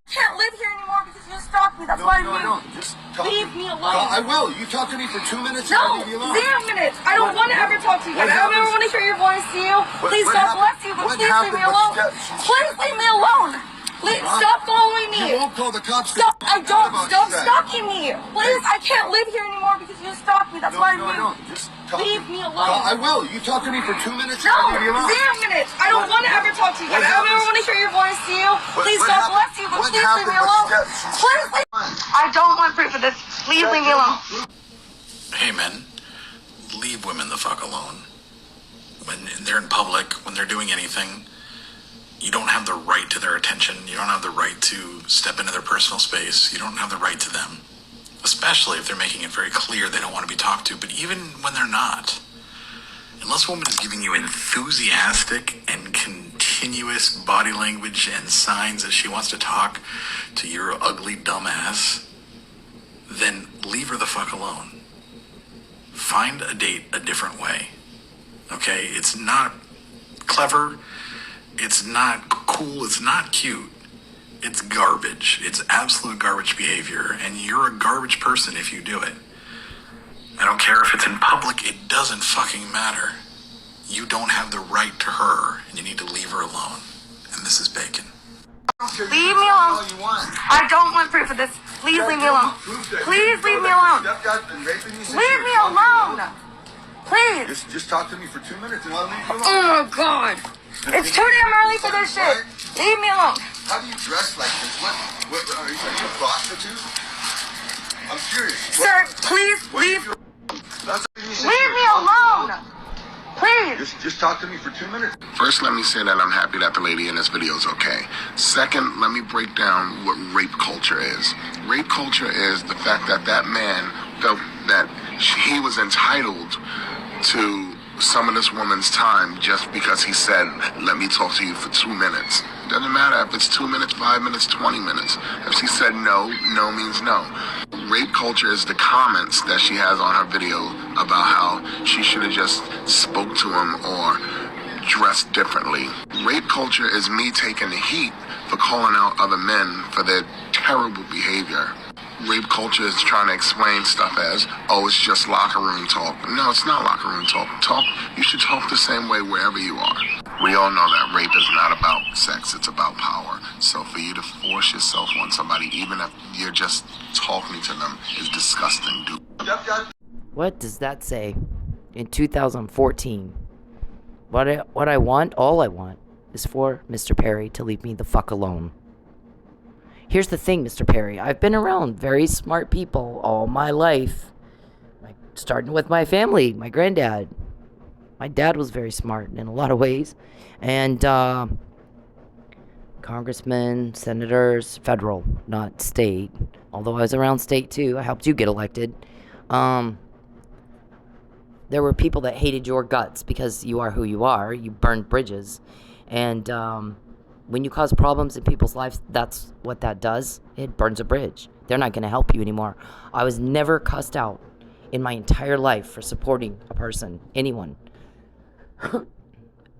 Can't live here anymore because you just stalked me. That's why I don't. Just talk leave me alone. I will. You talk to me for 2 minutes. No, 0 minutes. I don't want to ever talk to you. I don't ever want to hear your voice to you. Please, God bless you, but please leave me alone. Please leave me alone. Please stop following me. You won't call the cops. Stop. I don't. Stop stalking me. Please, I can't live here anymore because you just stalked me. That's why I don't. Just leave me alone. I will. You talk to me for 2 minutes. No, 0 minutes. I don't want to ever talk to you. I don't ever want to hear your voice to you. Please, God bless you, but please leave me alone. Please leave. I don't want proof of this. Please leave me alone. Hey, men, leave women the fuck alone. When they're in public, when they're doing anything, you don't have the right to their attention. You don't have the right to step into their personal space. You don't have the right to them, especially if they're making it very clear they don't want to be talked to. But even when they're not, unless a woman is giving you enthusiastic and continuous body language and signs that she wants to talk to your ugly dumbass, then leave her the fuck alone. Find a date a different way. Okay? It's not clever. It's not cool. It's not cute. It's garbage. It's absolute garbage behavior, and you're a garbage person if you do it. I don't care if it's in public. It doesn't fucking matter. You don't have the right to her, and you need to leave her alone. And this is bacon. Leave me alone. I don't want proof of this. Please leave me alone. Please leave me alone. Leave me alone. Please. Just talk to me for 2 minutes and I'll leave you alone. Oh, God. It's too damn early for this shit. Leave me alone. How do you dress like this? What are you a prostitute? I'm curious. Sir, please leave. Leave me alone. Please. Just talk to me for 2 minutes. First, let me say that I'm happy that the lady in this video is okay. Second, let me break down what rape culture is. Rape culture is the fact that that man felt that he was entitled to some of this woman's time just because he said, let me talk to you for 2 minutes. Doesn't matter if it's 2 minutes, 5 minutes, 20 minutes. If she said no, no means no. Rape culture is the comments that she has on her video about how she should have just spoke to him or dressed differently. Rape culture is me taking the heat for calling out other men for their terrible behavior. Rape culture is trying to explain stuff as, oh, it's just locker room talk. No, it's not locker room talk. You should talk the same way wherever you are. We all know that rape is not about sex, it's about power. So for you to force yourself on somebody, even if you're just talking to them, is disgusting, dude. What does that say? In 2014, what I want, all I want, is for Mr. Perry to leave me the fuck alone. Here's the thing, Mr. Perry. I've been around very smart people all my life. Like, starting with my family, my granddad. My dad was very smart in a lot of ways. And congressmen, senators, federal, not state. Although I was around state too. I helped you get elected. There were people that hated your guts because you are who you are. You burned bridges. And when you cause problems in people's lives, that's what that does. It burns a bridge. They're not going to help you anymore. I was never cussed out in my entire life for supporting a person, anyone.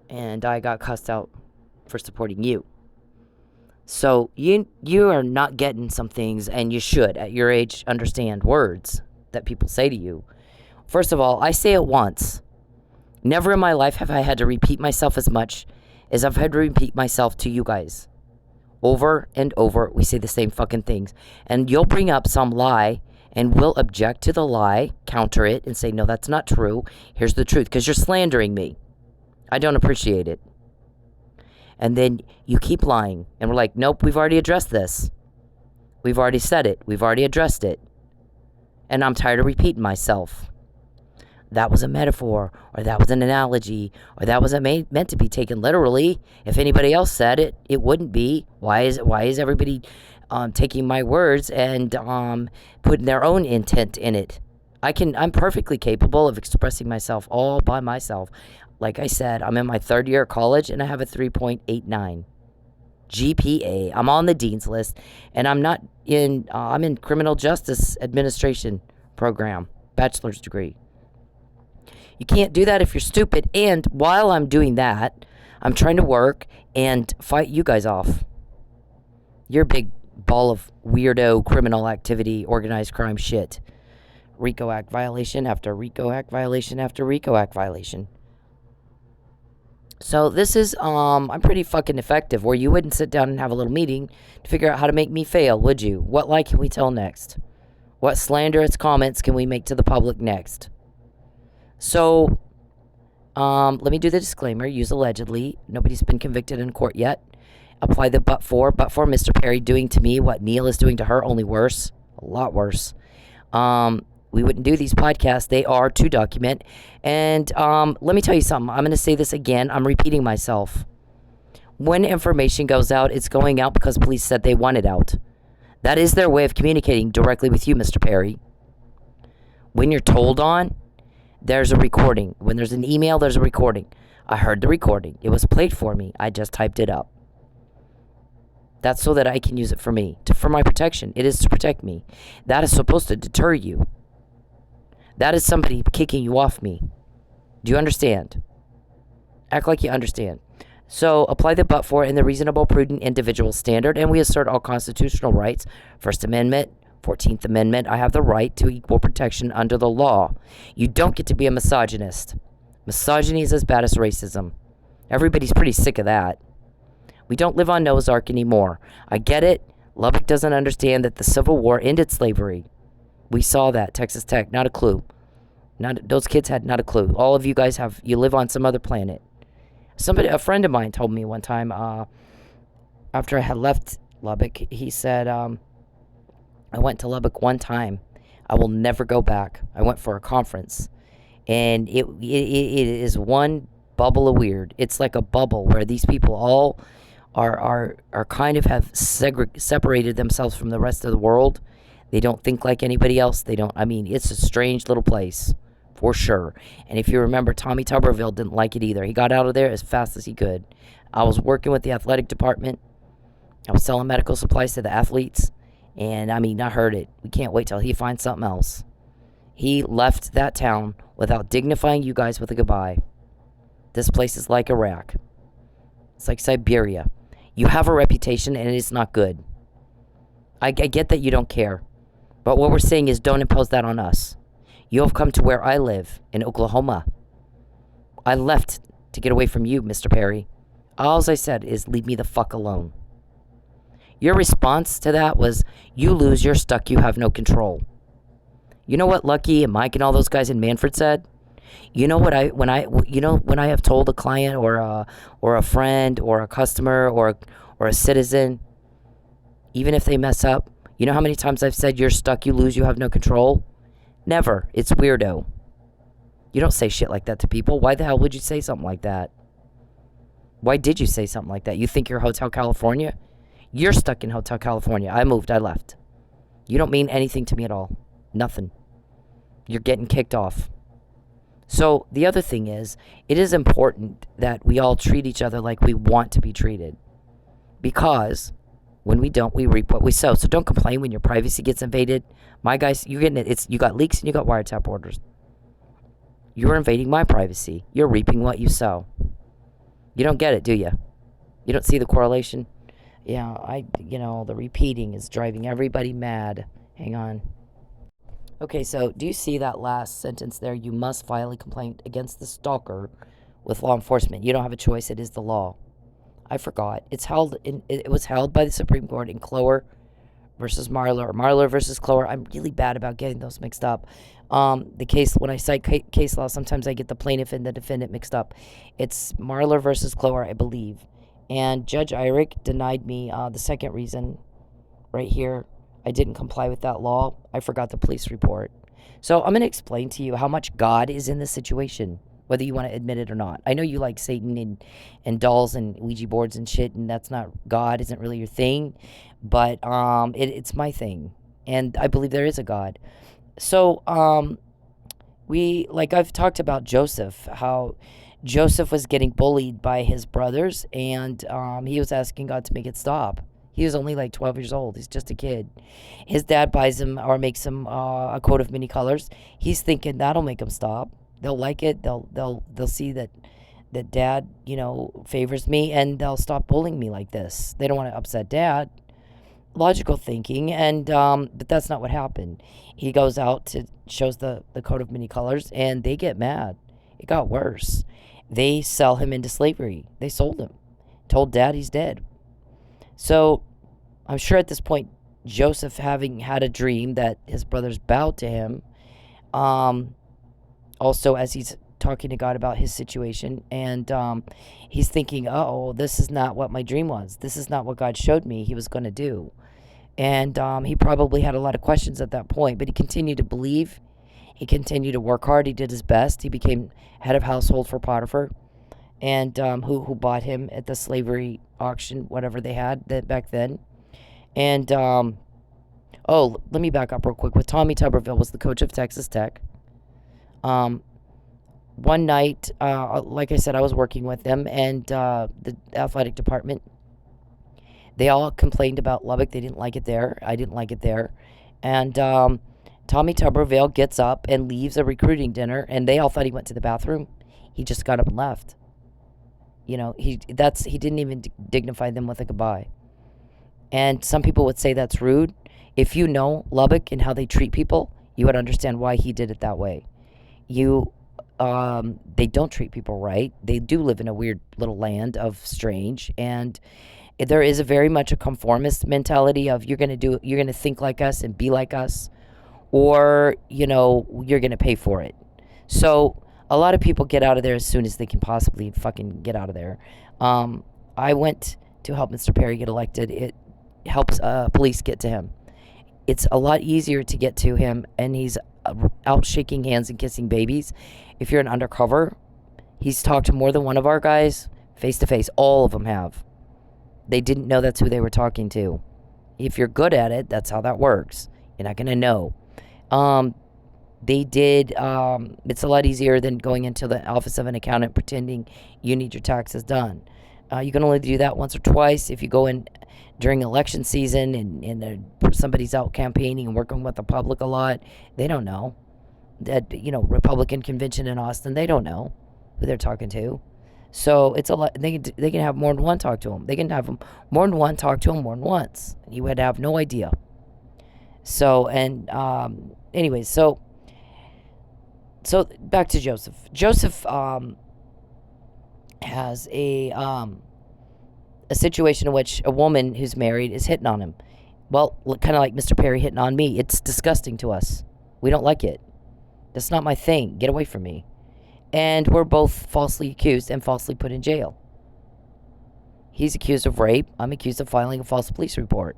And I got cussed out for supporting you. So you are not getting some things, and you should, at your age, understand words that people say to you. First of all, I say it once. Never in my life have I had to repeat myself as much as I've had to repeat myself to you guys. Over and over, we say the same fucking things. And you'll bring up some lie, and we'll object to the lie, counter it, and say, no, that's not true. Here's the truth, because you're slandering me. I don't appreciate it. And then you keep lying, and we're like, nope, we've already addressed this. We've already said it. We've already addressed it. And I'm tired of repeating myself. That was a metaphor, or that was an analogy, or that wasn't meant to be taken literally. If anybody else said it, it wouldn't be. Why is everybody taking my words and putting their own intent in it? I'm perfectly capable of expressing myself all by myself. Like I said, I'm in my third year of college, and I have a 3.89 GPA. I'm on the dean's list, and I'm in criminal justice administration program, bachelor's degree. You can't do that if you're stupid. And while I'm doing that, I'm trying to work and fight you guys off. You're big ball of weirdo criminal activity, organized crime shit. RICO Act violation after RICO Act violation after RICO Act violation. So this is, I'm pretty fucking effective, where you wouldn't sit down and have a little meeting to figure out how to make me fail, would you? What lie can we tell next? What slanderous comments can we make to the public next? So, let me do the disclaimer. Use allegedly. Nobody's been convicted in court yet. Apply the but for Mr. Perry doing to me what Neil is doing to her, only worse. A lot worse. We wouldn't do these podcasts. They are to document. And let me tell you something. I'm going to say this again. I'm repeating myself. When information goes out, it's going out because police said they want it out. That is their way of communicating directly with you, Mr. Perry. When you're told on, there's a recording. When there's an email, there's a recording. I heard the recording. It was played for me. I just typed it up. That's so that I can use it for me, for my protection. It is to protect me. That is supposed to deter you. That is somebody kicking you off me. Do you understand? Act like you understand. So apply the but for in the reasonable, prudent individual standard, and we assert all constitutional rights. First Amendment, 14th Amendment, I have the right to equal protection under the law. You don't get to be a misogynist. Misogyny is as bad as racism. Everybody's pretty sick of that. We don't live on Noah's Ark anymore. I get it. Lubbock doesn't understand that the Civil War ended slavery. We saw that. Texas Tech, not a clue. Those kids had not a clue. All of you guys you live on some other planet. A friend of mine told me one time, after I had left Lubbock, he said, I went to Lubbock one time. I will never go back. I went for a conference. And it is one bubble of weird. It's like a bubble where these people all are kind of have separated themselves from the rest of the world. They don't think like anybody else. It's a strange little place, for sure. And if you remember, Tommy Tuberville didn't like it either. He got out of there as fast as he could. I was working with the athletic department. I was selling medical supplies to the athletes. And, I heard it. We can't wait till he finds something else. He left that town without dignifying you guys with a goodbye. This place is like Iraq. It's like Siberia. You have a reputation, and it's not good. I get that you don't care. But what we're saying is don't impose that on us. You have come to where I live, in Oklahoma. I left to get away from you, Mr. Perry. All I said is leave me the fuck alone. Your response to that was, you lose, you're stuck, you have no control. You know what Lucky and Mike and all those guys in Manfred said? You know what when I have told a client or a friend or a customer or a citizen, even if they mess up, you know how many times I've said you're stuck, you lose, you have no control? Never. It's weirdo. You don't say shit like that to people. Why the hell would you say something like that? Why did you say something like that? You think you're Hotel California? You're stuck in Hotel California. I moved. I left. You don't mean anything to me at all. Nothing. You're getting kicked off. So the other thing is, it is important that we all treat each other like we want to be treated. Because when we don't, we reap what we sow. So don't complain when your privacy gets invaded. My guys, you're getting it. You got leaks and you got wiretap orders. You're invading my privacy. You're reaping what you sow. You don't get it, do you? You don't see the correlation? Yeah, the repeating is driving everybody mad. Hang on. Okay, so do you see that last sentence there? You must file a complaint against the stalker with law enforcement. You don't have a choice. It is the law. I forgot. It was held by the Supreme Court in Cloer versus Marler, or Marler versus Cloer. I'm really bad about getting those mixed up. The case, when I cite case law, sometimes I get the plaintiff and the defendant mixed up. It's Marler versus Cloer, I believe. And Judge Eyrick denied me the second reason right here. I didn't comply with that law. I forgot the police report. So I'm going to explain to you how much God is in this situation, whether you want to admit it or not. I know you like Satan and dolls and Ouija boards and shit, and that's not, God isn't really your thing, but it's my thing, and I believe there is a God. So I've talked about Joseph, how Joseph was getting bullied by his brothers, and he was asking God to make it stop. He was only like 12 years old. He's just a kid. His dad buys him or makes him a coat of many colors. He's thinking that'll make him stop. They'll like it. They'll see that dad, favors me, and they'll stop bullying me like this. They don't want to upset dad. logical thinking, and but that's not what happened. He goes out to shows the coat of many colors, and they get mad. It got worse. They sell him into slavery. They sold him. Told dad he's dead. So I'm sure at this point, Joseph, having had a dream that his brothers bowed to him, also as he's talking to God about his situation, and he's thinking, oh, this is not what my dream was. This is not what God showed me he was going to do. And he probably had a lot of questions at that point, but he continued to believe. He continued to work hard. He did his best. He became head of household for Potiphar, and who bought him at the slavery auction, whatever they had back then. And, oh, let me back up real quick. With Tommy Tuberville was the coach of Texas Tech. One night, like I said, I was working with them, and the athletic department, they all complained about Lubbock. They didn't like it there. I didn't like it there. And Tommy Tuberville gets up and leaves a recruiting dinner, and they all thought he went to the bathroom. He just got up and left. You know, he didn't even dignify them with a goodbye. And some people would say that's rude. If you know Lubbock and how they treat people, you would understand why he did it that way. They don't treat people right. They do live in a weird little land of strange, and there is very much a conformist mentality of you're going to think like us and be like us, or, you know, you're going to pay for it. So a lot of people get out of there as soon as they can possibly fucking get out of there. I went to help Mr. Perry get elected. It helps police get to him. It's a lot easier to get to him, and he's out shaking hands and kissing babies. If you're an undercover, he's talked to more than one of our guys face to face. All of them have. They didn't know that's who they were talking to. If you're good at it, that's how that works. You're not going to know. They did, it's a lot easier than going into the office of an accountant pretending you need your taxes done. You can only do that once or twice. If you go in during election season and somebody's out campaigning and working with the public a lot, they don't know. That, you know, Republican convention in Austin, they don't know who they're talking to. So it's a lot. They can have more than one talk to him. They can have more than one talk to him more than once. You would have no idea. So, and anyways, so back to Joseph. Joseph has a situation in which a woman who's married is hitting on him. Well, kind of like Mr. Perry hitting on me. It's disgusting to us. We don't like it. That's not my thing. Get away from me. And we're both falsely accused and falsely put in jail. He's accused of rape. I'm accused of filing a false police report.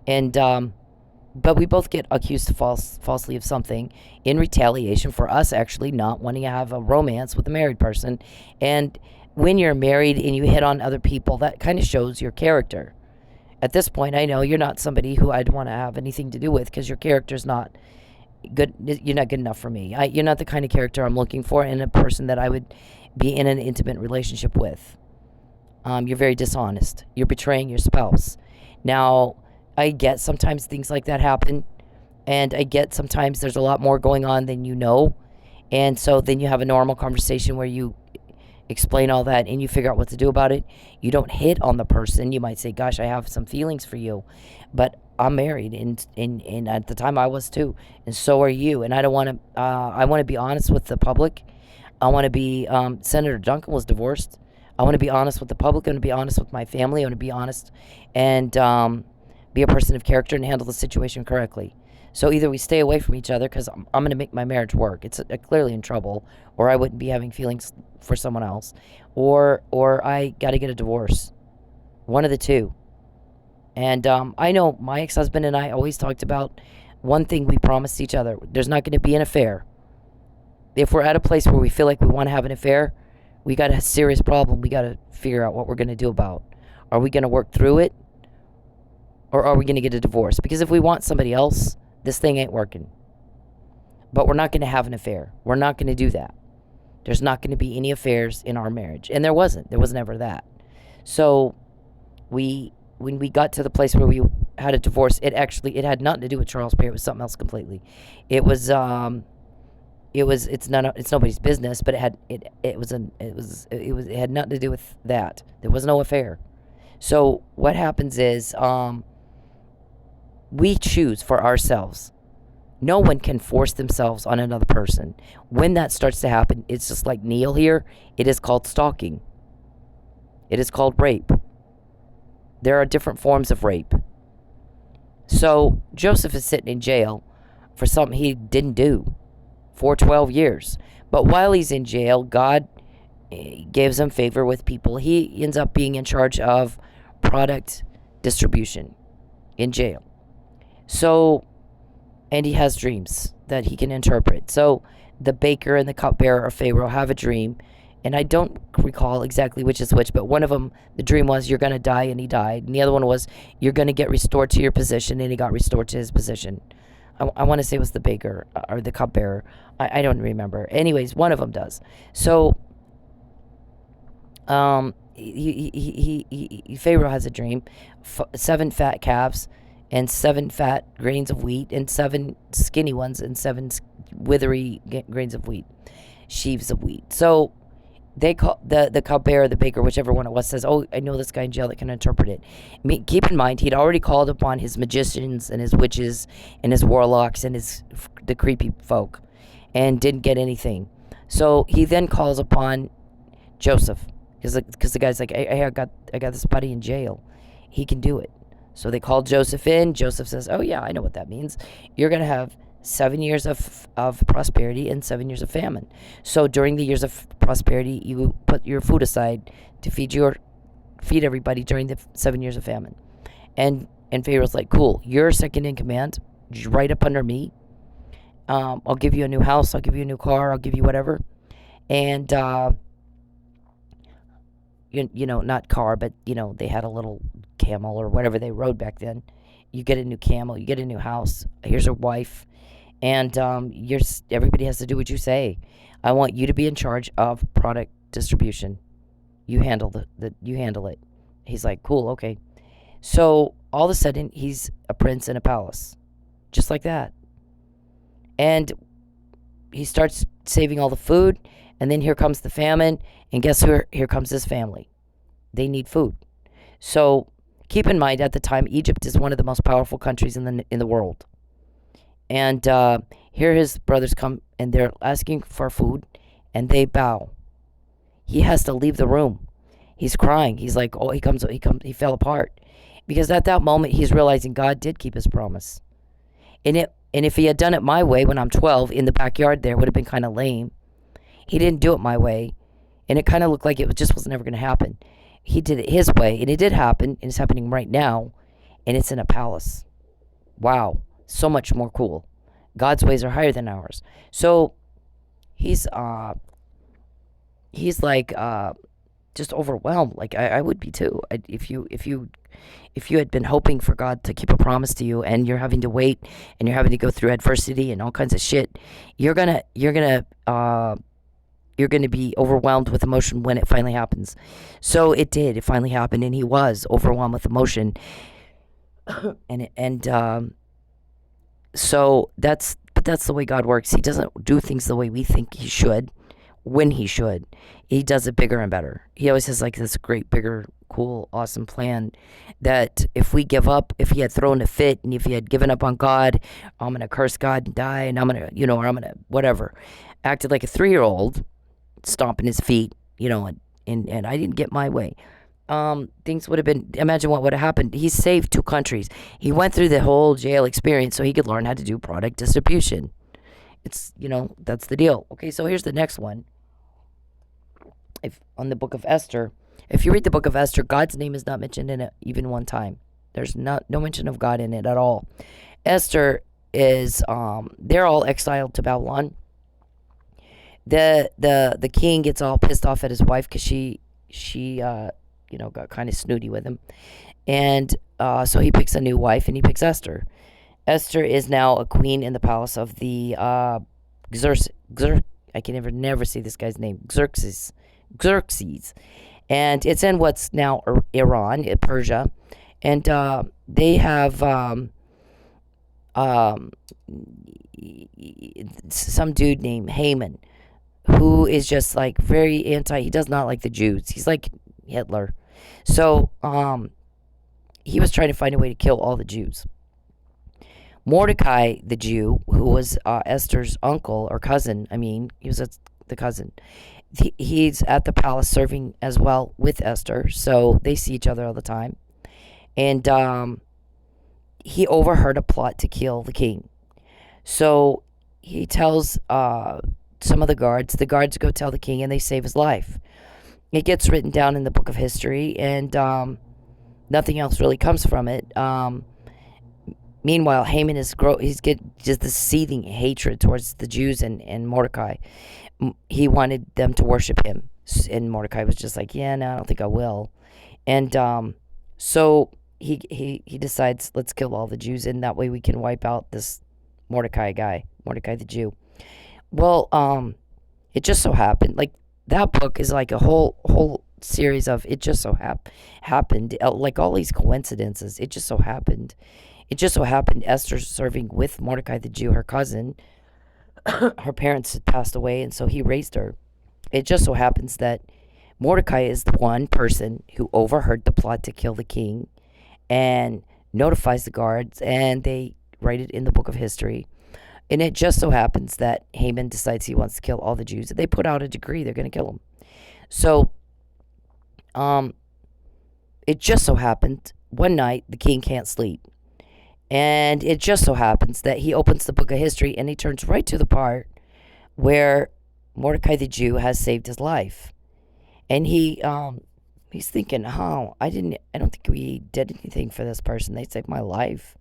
And, but we both get accused falsely of something in retaliation for us actually not wanting to have a romance with a married person. And when you're married and you hit on other people, that kind of shows your character. At this point, I know you're not somebody who I'd want to have anything to do with because your character's not good. You're not good enough for me. You're not the kind of character I'm looking for in a person that I would be in an intimate relationship with. You're very dishonest. You're betraying your spouse. Now, I get sometimes things like that happen, and I get sometimes there's a lot more going on than you know, and so then you have a normal conversation where you explain all that and you figure out what to do about it. You don't hit on the person. You might say, gosh, I have some feelings for you, but I'm married, and at the time I was too, and so are you, and I don't want to, I want to be honest with the public. I want to be, Senator Duncan was divorced. I want to be honest with the public. I want to be honest with my family. I want to be honest and be a person of character and handle the situation correctly. So either we stay away from each other because I'm going to make my marriage work. It's clearly in trouble, or I wouldn't be having feelings for someone else, or I got to get a divorce. One of the two. And I know my ex-husband and I always talked about one thing we promised each other. There's not going to be an affair. If we're at a place where we feel like we want to have an affair, we got a serious problem we got to figure out what we're going to do about. Are we going to work through it? Or are we going to get a divorce? Because if we want somebody else, this thing ain't working. But we're not going to have an affair. We're not going to do that. There's not going to be any affairs in our marriage. And there wasn't. There was never that. So when we got to the place where we had a divorce, it had nothing to do with Charles Perry. It was something else completely. It's nobody's business, but it had nothing to do with that. There was no affair. So what happens is, We choose for ourselves. No one can force themselves on another person. When that starts to happen, it's just like Neil here. It is called stalking. It is called rape. There are different forms of rape. So Joseph is sitting in jail for something he didn't do for 12 years. But while he's in jail, God gives him favor with people. He ends up being in charge of product distribution in jail. So, and he has dreams that he can interpret. So the baker and the cupbearer of Pharaoh have a dream, and I don't recall exactly which is which, but one of them, the dream was, you're going to die, and he died. And the other one was, you're going to get restored to your position, and he got restored to his position. I want to say it was the baker or the cupbearer. I don't remember. Anyways, one of them does. So, Pharaoh has a dream. 7 fat calves, and 7 fat grains of wheat, and 7 skinny ones, and 7 withery grains of wheat, sheaves of wheat. So they call the cupbearer, the baker, whichever one it was, says, "Oh, I know this guy in jail that can interpret it." Keep in mind, he'd already called upon his magicians and his witches and his warlocks and the creepy folk, and didn't get anything. So he then calls upon Joseph, because the guy's like, "Hey, I got this buddy in jail. He can do it." So they called Joseph in. Joseph says, "Oh yeah, I know what that means. You're going to have 7 years of prosperity and 7 years of famine. So during the years of prosperity, you put your food aside to feed everybody during the 7 years of famine." And Pharaoh's like, "Cool, you're second in command, right up under me. I'll give you a new house. I'll give you a new car. I'll give you whatever. And you know, not car, but they had a little camel or whatever they rode back then. You get a new camel. You get a new house. Here's a wife." And everybody has to do what you say. I want you to be in charge of product distribution. You handle you handle it. He's like, "Cool, okay." So all of a sudden, he's a prince in a palace, just like that. And he starts saving all the food, and then here comes the famine, and guess who? Here comes his family. They need food. So keep in mind, at the time, Egypt is one of the most powerful countries in the world. And here his brothers come, and they're asking for food, and they bow. He has to leave the room. He's crying. He's like, oh, he fell apart. Because at that moment, he's realizing God did keep his promise. And if he had done it my way when I'm 12 in the backyard there, it would have been kind of lame. He didn't do it my way, and it kind of looked like it just was never going to happen. He did it his way, and it did happen, and it's happening right now, and it's in a palace. Wow. So much more cool. God's ways are higher than ours. So he's like just overwhelmed. Like I would be too. If you had been hoping for God to keep a promise to you, and you're having to wait, and you're having to go through adversity and all kinds of shit, you're gonna be overwhelmed with emotion when it finally happens. So it did. It finally happened, and he was overwhelmed with emotion. So that's the way God works. He doesn't do things the way we think he should, when he should. He does it bigger and better. He always has like this great, bigger, cool, awesome plan that if we give up, if he had thrown a fit, and if he had given up on God, I'm going to curse God and die, and I'm going to, or I'm going to, whatever. Acted like a 3-year-old, stomping his feet, and I didn't get my way. Things would have been, imagine what would have happened. He saved 2 countries. He went through the whole jail experience so he could learn how to do product distribution. It's, that's the deal. Okay, so here's the next one. On the book of Esther, if you read the book of Esther, God's name is not mentioned in it even one time. There's no mention of God in it at all. Esther is, they're all exiled to Babylon. The king gets all pissed off at his wife because she got kind of snooty with him. And so he picks a new wife, and he picks Esther. Esther is now a queen in the palace of the Xerxes. I can never say this guy's name. Xerxes. And it's in what's now Iran, Persia. And they have some dude named Haman, who is just like very he does not like the Jews. He's like Hitler. So he was trying to find a way to kill all the Jews. Mordecai, the Jew, who was Esther's uncle or cousin, he was the cousin. He's at the palace serving as well with Esther, so they see each other all the time. And he overheard a plot to kill the king. So he tells some of the guards go tell the king, and they save his life. It gets written down in the book of history, and nothing else really comes from it. Meanwhile, Haman he's get just this seething hatred towards the Jews and Mordecai. He wanted them to worship him, and Mordecai was just like, yeah, no, I don't think I will. And so he decides, let's kill all the Jews, and that way we can wipe out this Mordecai the Jew. Well, it just so happened, like, that book is like a whole series of it just so happened, like all these coincidences. It just so happened Esther's serving with Mordecai the Jew, her cousin. Her parents had passed away, and so he raised her. It just so happens that Mordecai is the one person who overheard the plot to kill the king and notifies the guards, and they write it in the book of history. And it just so happens that Haman decides he wants to kill all the Jews. They put out a decree they're going to kill them. So it just so happened one night the king can't sleep. And it just so happens that he opens the book of history and he turns right to the part where Mordecai the Jew has saved his life. And he's thinking, oh, I don't think we did anything for this person. They saved my life.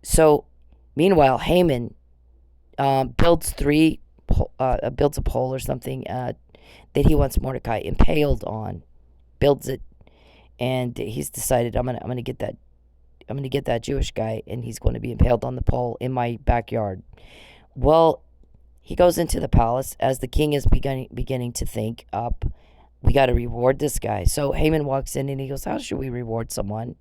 So meanwhile, Haman builds a pole or something that he wants Mordecai impaled on. Builds it, and he's decided, I'm gonna get that Jewish guy, and he's going to be impaled on the pole in my backyard. Well, he goes into the palace as the king is beginning to think up, we got to reward this guy. So Haman walks in and he goes, how should we reward someone?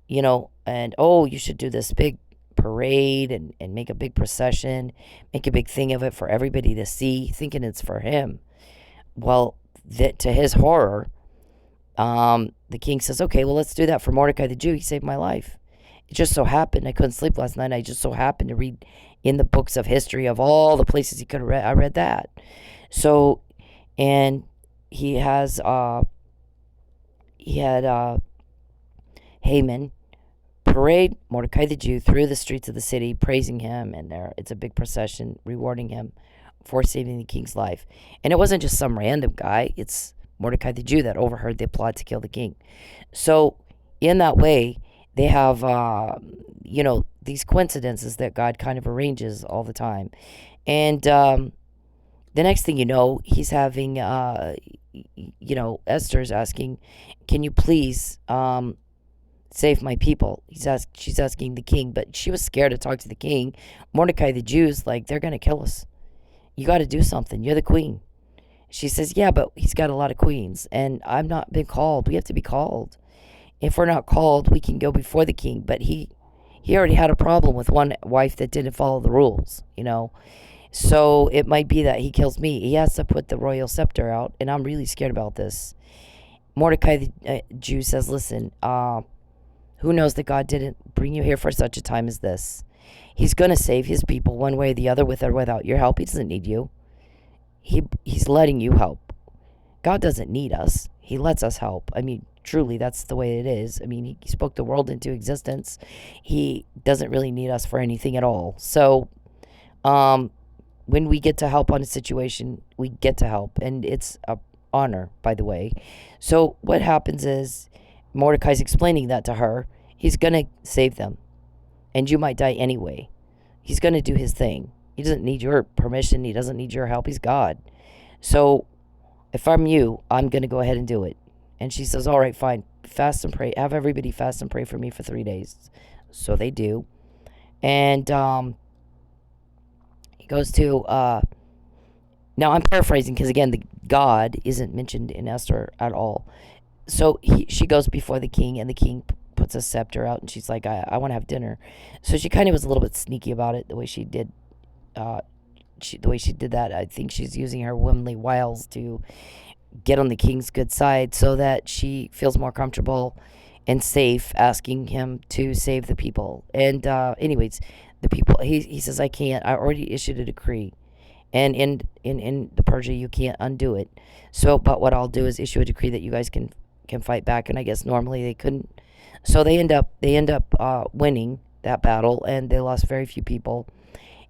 And you should do this big parade and make a big procession, make a big thing of it for everybody to see, thinking it's for him. Well, to his horror, the king says, okay, well, let's do that for Mordecai the Jew. He saved my life. It just so happened I couldn't sleep last night. I just so happened to read in the books of history of all the places he could have read. I read that. So, and he had Haman parade Mordecai the Jew through the streets of the city, praising him, and it's a big procession rewarding him for saving the king's life. And it wasn't just some random guy. It's Mordecai the Jew that overheard the plot to kill the king. So in that way, they have, these coincidences that God kind of arranges all the time. And the next thing you know, he's having, Esther's asking, can you please save my people? She's asking the king, but she was scared to talk to the king. Mordecai the Jew's like, they're going to kill us. You got to do something. You're the queen. She says, yeah, but he's got a lot of queens, and I've not been called. We have to be called. If we're not called, we can go before the king. But he already had a problem with one wife that didn't follow the rules, So it might be that he kills me. He has to put the royal scepter out, and I'm really scared about this. Mordecai the Jew says, listen, who knows that God didn't bring you here for such a time as this? He's going to save his people one way or the other, with or without your help. He doesn't need you. He's letting you help. God doesn't need us. He lets us help. Truly, that's the way it is. He spoke the world into existence. He doesn't really need us for anything at all. So, when we get to help on a situation, we get to help. And it's an honor, by the way. So what happens is Mordecai's explaining that to her. He's going to save them. And you might die anyway. He's going to do his thing. He doesn't need your permission. He doesn't need your help. He's God. So if I'm you, I'm going to go ahead and do it. And she says, all right, fine. Fast and pray. Have everybody fast and pray for me for 3 days. So they do. And he goes to, now I'm paraphrasing because, again, the God isn't mentioned in Esther at all. So she goes before the king, and the king puts a scepter out, and she's like, I want to have dinner. So she kind of was a little bit sneaky about it, the way she did. The way she did that. I think she's using her womanly wiles to get on the king's good side so that she feels more comfortable and safe, asking him to save the people. And anyways, the people, he says, I can't. I already issued a decree. And in the Persia, you can't undo it. So, but what I'll do is issue a decree that you guys can fight back. And I guess normally they couldn't. So they end up winning that battle, and they lost very few people.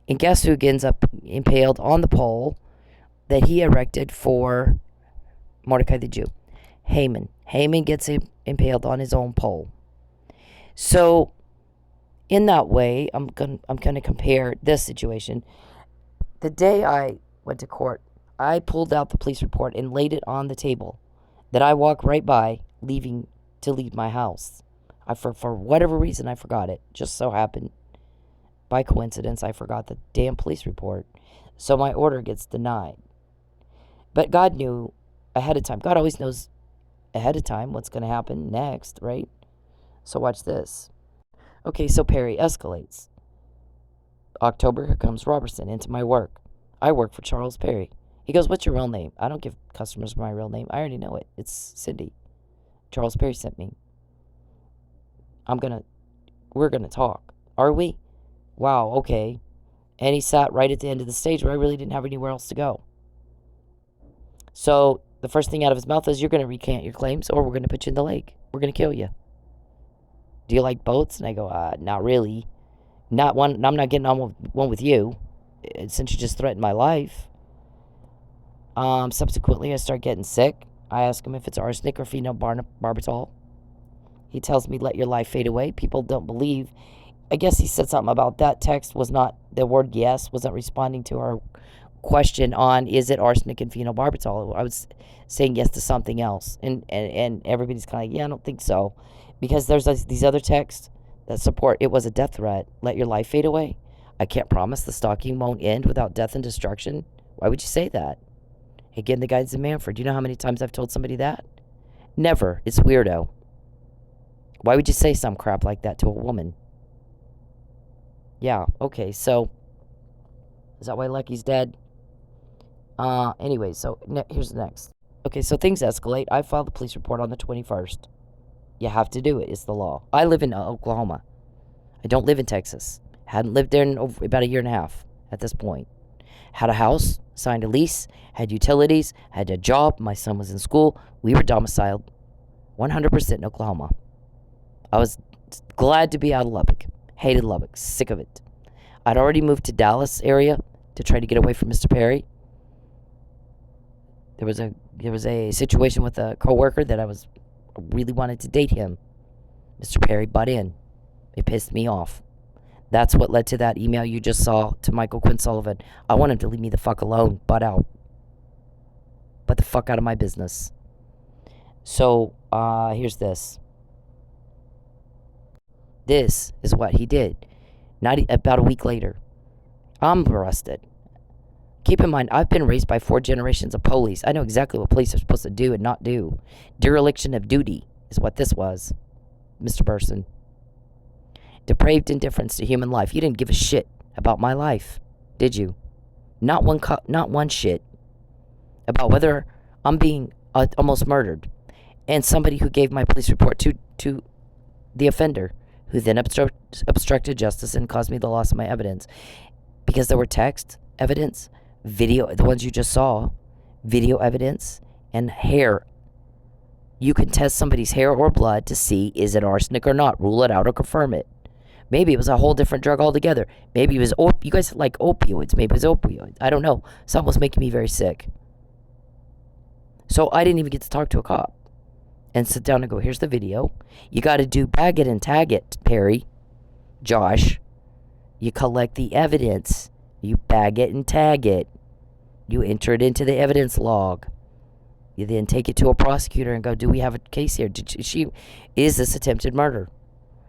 And guess who ends up impaled on the pole that he erected for Mordecai the Jew? Haman. Haman gets impaled on his own pole. So, in that way, I'm gonna compare this situation. The day I went to court, I pulled out the police report and laid it on the table that I walked right by, leaving to leave my house. For whatever reason, I forgot it. Just so happened, by coincidence, I forgot the damn police report. So my order gets denied. But God knew ahead of time. God always knows ahead of time what's going to happen next, right? So watch this. Okay, so Perry escalates. October, here comes Robertson into my work. I work for Charles Perry. He goes, what's your real name? I don't give customers my real name. I already know it. It's Cindy. Charles Perry sent me. We're gonna talk. Are we? Wow, okay. And he sat right at the end of the stage where I really didn't have anywhere else to go. So the first thing out of his mouth is, you're gonna recant your claims or we're gonna put you in the lake. We're gonna kill you. Do you like boats? And I go, not really. Not one. I'm not getting on one with you, since you just threatened my life. Subsequently, I start getting sick. I ask him if it's arsenic or phenobarbital. He tells me, let your life fade away. People don't believe. I guess he said something about that text was not, the word yes wasn't responding to our question on, is it arsenic and phenobarbital? I was saying yes to something else. And everybody's kind of like, yeah, I don't think so. Because there's these other texts that support it was a death threat. Let your life fade away. I can't promise the stalking won't end without death and destruction. Why would you say that? Again, the guy's in Manford. Do you know how many times I've told somebody that? Never. It's weirdo. Why would you say some crap like that to a woman? Yeah, okay, so is that why Lucky's dead? Anyway, so here's the next. Okay, so things escalate. I filed the police report on the 21st. You have to do it. It's the law. I live in Oklahoma. I don't live in Texas. Hadn't lived there in about a year and a half at this point. Had a house, signed a lease, had utilities, had a job. My son was in school. We were domiciled 100% in Oklahoma. I was glad to be out of Lubbock. Hated Lubbock. Sick of it. I'd already moved to Dallas area to try to get away from Mr. Perry. There was a situation with a coworker that I really wanted to date him. Mr. Perry butt in. It pissed me off. That's what led to that email you just saw to Michael Quinn Sullivan. I want him to leave me the fuck alone. Butt out. Butt the fuck out of my business. So, here's this. This is what he did. About a week later, I'm arrested. Keep in mind, I've been raised by 4 generations of police. I know exactly what police are supposed to do and not do. Dereliction of duty is what this was, Mr. Burson. Depraved indifference to human life. You didn't give a shit about my life, did you? Not one shit about whether I'm being almost murdered. And somebody who gave my police report to the offender, who then obstructed justice and caused me the loss of my evidence. Because there were text evidence, video, the ones you just saw, video evidence, and hair. You can test somebody's hair or blood to see, is it arsenic or not? Rule it out or confirm it. Maybe it was a whole different drug altogether. Maybe it was, you guys like opioids. Maybe it was opioids. I don't know. Something was making me very sick. So I didn't even get to talk to a cop and sit down and go, here's the video. You got to do bag it and tag it, Perry. Josh. You collect the evidence. You bag it and tag it. You enter it into the evidence log. You then take it to a prosecutor and go, do we have a case here? Is this attempted murder?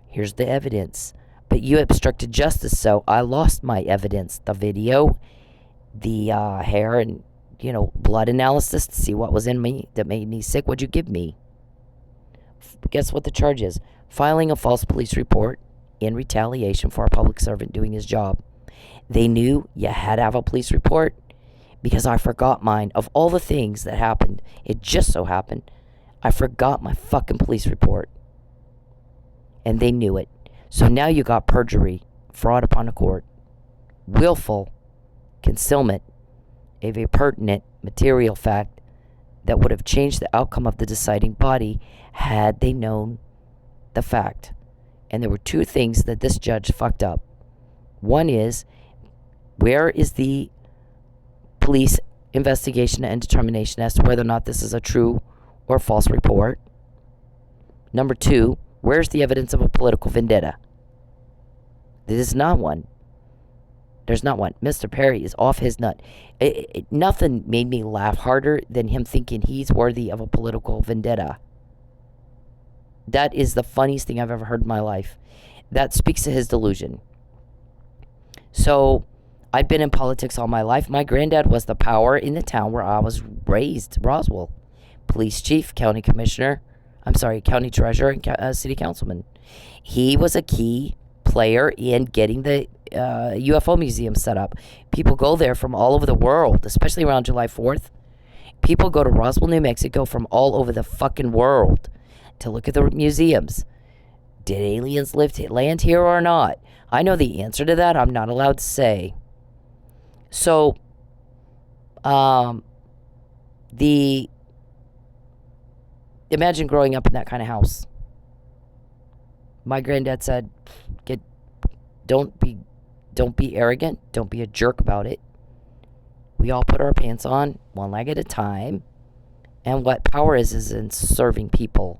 Here's the evidence. But you obstructed justice, so I lost my evidence. The video, the hair and, blood analysis to see what was in me that made me sick. What'd you give me? Guess what the charge is? Filing a false police report in retaliation for a public servant doing his job. They knew you had to have a police report because I forgot mine. Of all the things that happened, it just so happened, I forgot my fucking police report. and they knew it. So now you got perjury, fraud upon a court, willful concealment of a pertinent material fact that would have changed the outcome of the deciding body had they known the fact. And there were two things that this judge fucked up. One is, where is the police investigation and determination as to whether or not this is a true or false report? Number two, where's the evidence of a political vendetta? There is not one. There's not one. Mr. Perry is off his nut. Nothing made me laugh harder than him thinking he's worthy of a political vendetta. That is the funniest thing I've ever heard in my life. That speaks to his delusion. So, I've been in politics all my life. My granddad was the power in the town where I was raised, Roswell. Police chief, county commissioner, county treasurer, and city councilman. He was a key player in getting the UFO museum set up. People go there from all over the world, especially around July 4th. People go to Roswell, New Mexico from all over the fucking world to look at the museums. Did aliens land here or not? I know the answer to that. I'm not allowed to say. So, imagine growing up in that kind of house. My granddad said, don't be arrogant. Don't be a jerk about it. We all put our pants on one leg at a time. And what power is in serving people.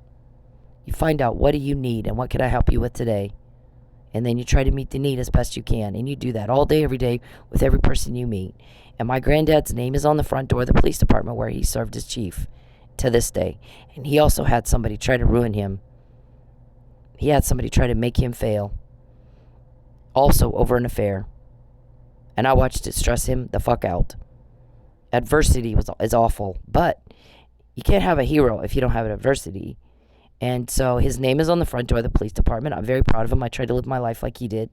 You find out, what do you need and what can I help you with today? And then you try to meet the need as best you can. And you do that all day, every day with every person you meet. And my granddad's name is on the front door of the police department where he served as chief to this day. And he also had somebody try to ruin him. He had somebody try to make him fail. Also over an affair. And I watched it stress him the fuck out. Adversity is awful. But you can't have a hero if you don't have an adversity. And so his name is on the front door of the police department. I'm very proud of him. I tried to live my life like he did.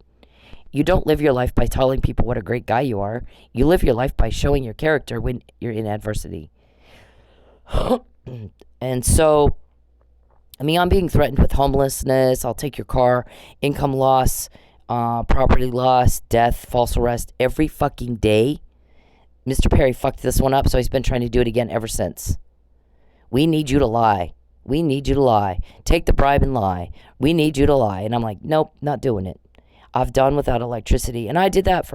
You don't live your life by telling people what a great guy you are. You live your life by showing your character when you're in adversity. And so, I'm being threatened with homelessness. I'll take your car, income loss, property loss, death, false arrest every fucking day. Mr. Perry fucked this one up, so he's been trying to do it again ever since. We need you to lie. We need you to lie. Take the bribe and lie. We need you to lie. And I'm like, nope, not doing it. I've done without electricity. And I did that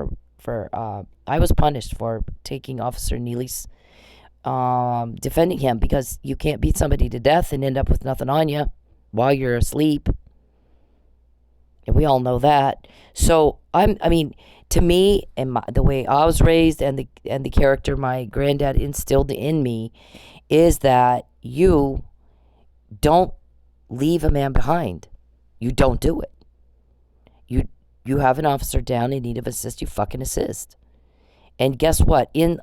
I was punished for taking Officer Nealey's, defending him, because you can't beat somebody to death and end up with nothing on you while you're asleep. And we all know that. So, to me, and the way I was raised and the character my granddad instilled in me is that you don't leave a man behind. You don't do it. You have an officer down in need of assist, you fucking assist. And guess what? Out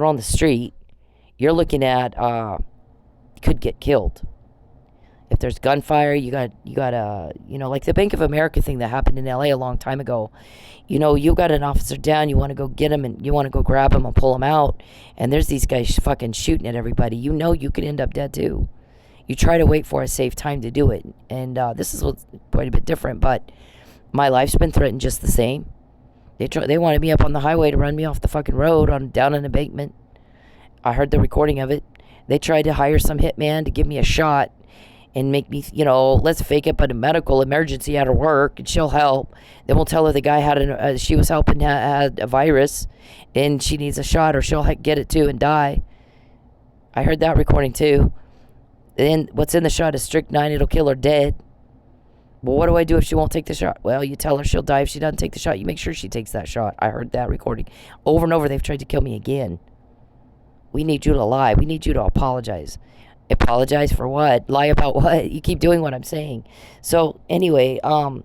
on the street, you're looking at could get killed. If there's gunfire, you got like the Bank of America thing that happened in LA a long time ago. You got an officer down, you want to go get him and you want to go grab him and pull him out, and there's these guys fucking shooting at everybody. You could end up dead too. You try to wait for a safe time to do it. And this is quite a bit different, but my life's been threatened just the same. They wanted me up on the highway to run me off the fucking road down an embankment. I heard the recording of it. They tried to hire some hitman to give me a shot and make me, let's fake it, but a medical emergency at her work, and she'll help. Then we'll tell her the guy she was helping had a virus, and she needs a shot, or she'll get it too and die. I heard that recording too. Then what's in the shot is strychnine, it'll kill her dead. Well, what do I do if she won't take the shot? Well, you tell her she'll die if she doesn't take the shot. You make sure she takes that shot. I heard that recording. Over and over, they've tried to kill me again. We need you to lie. We need you to apologize. Apologize for what? Lie about what? You keep doing what I'm saying. So, anyway, I've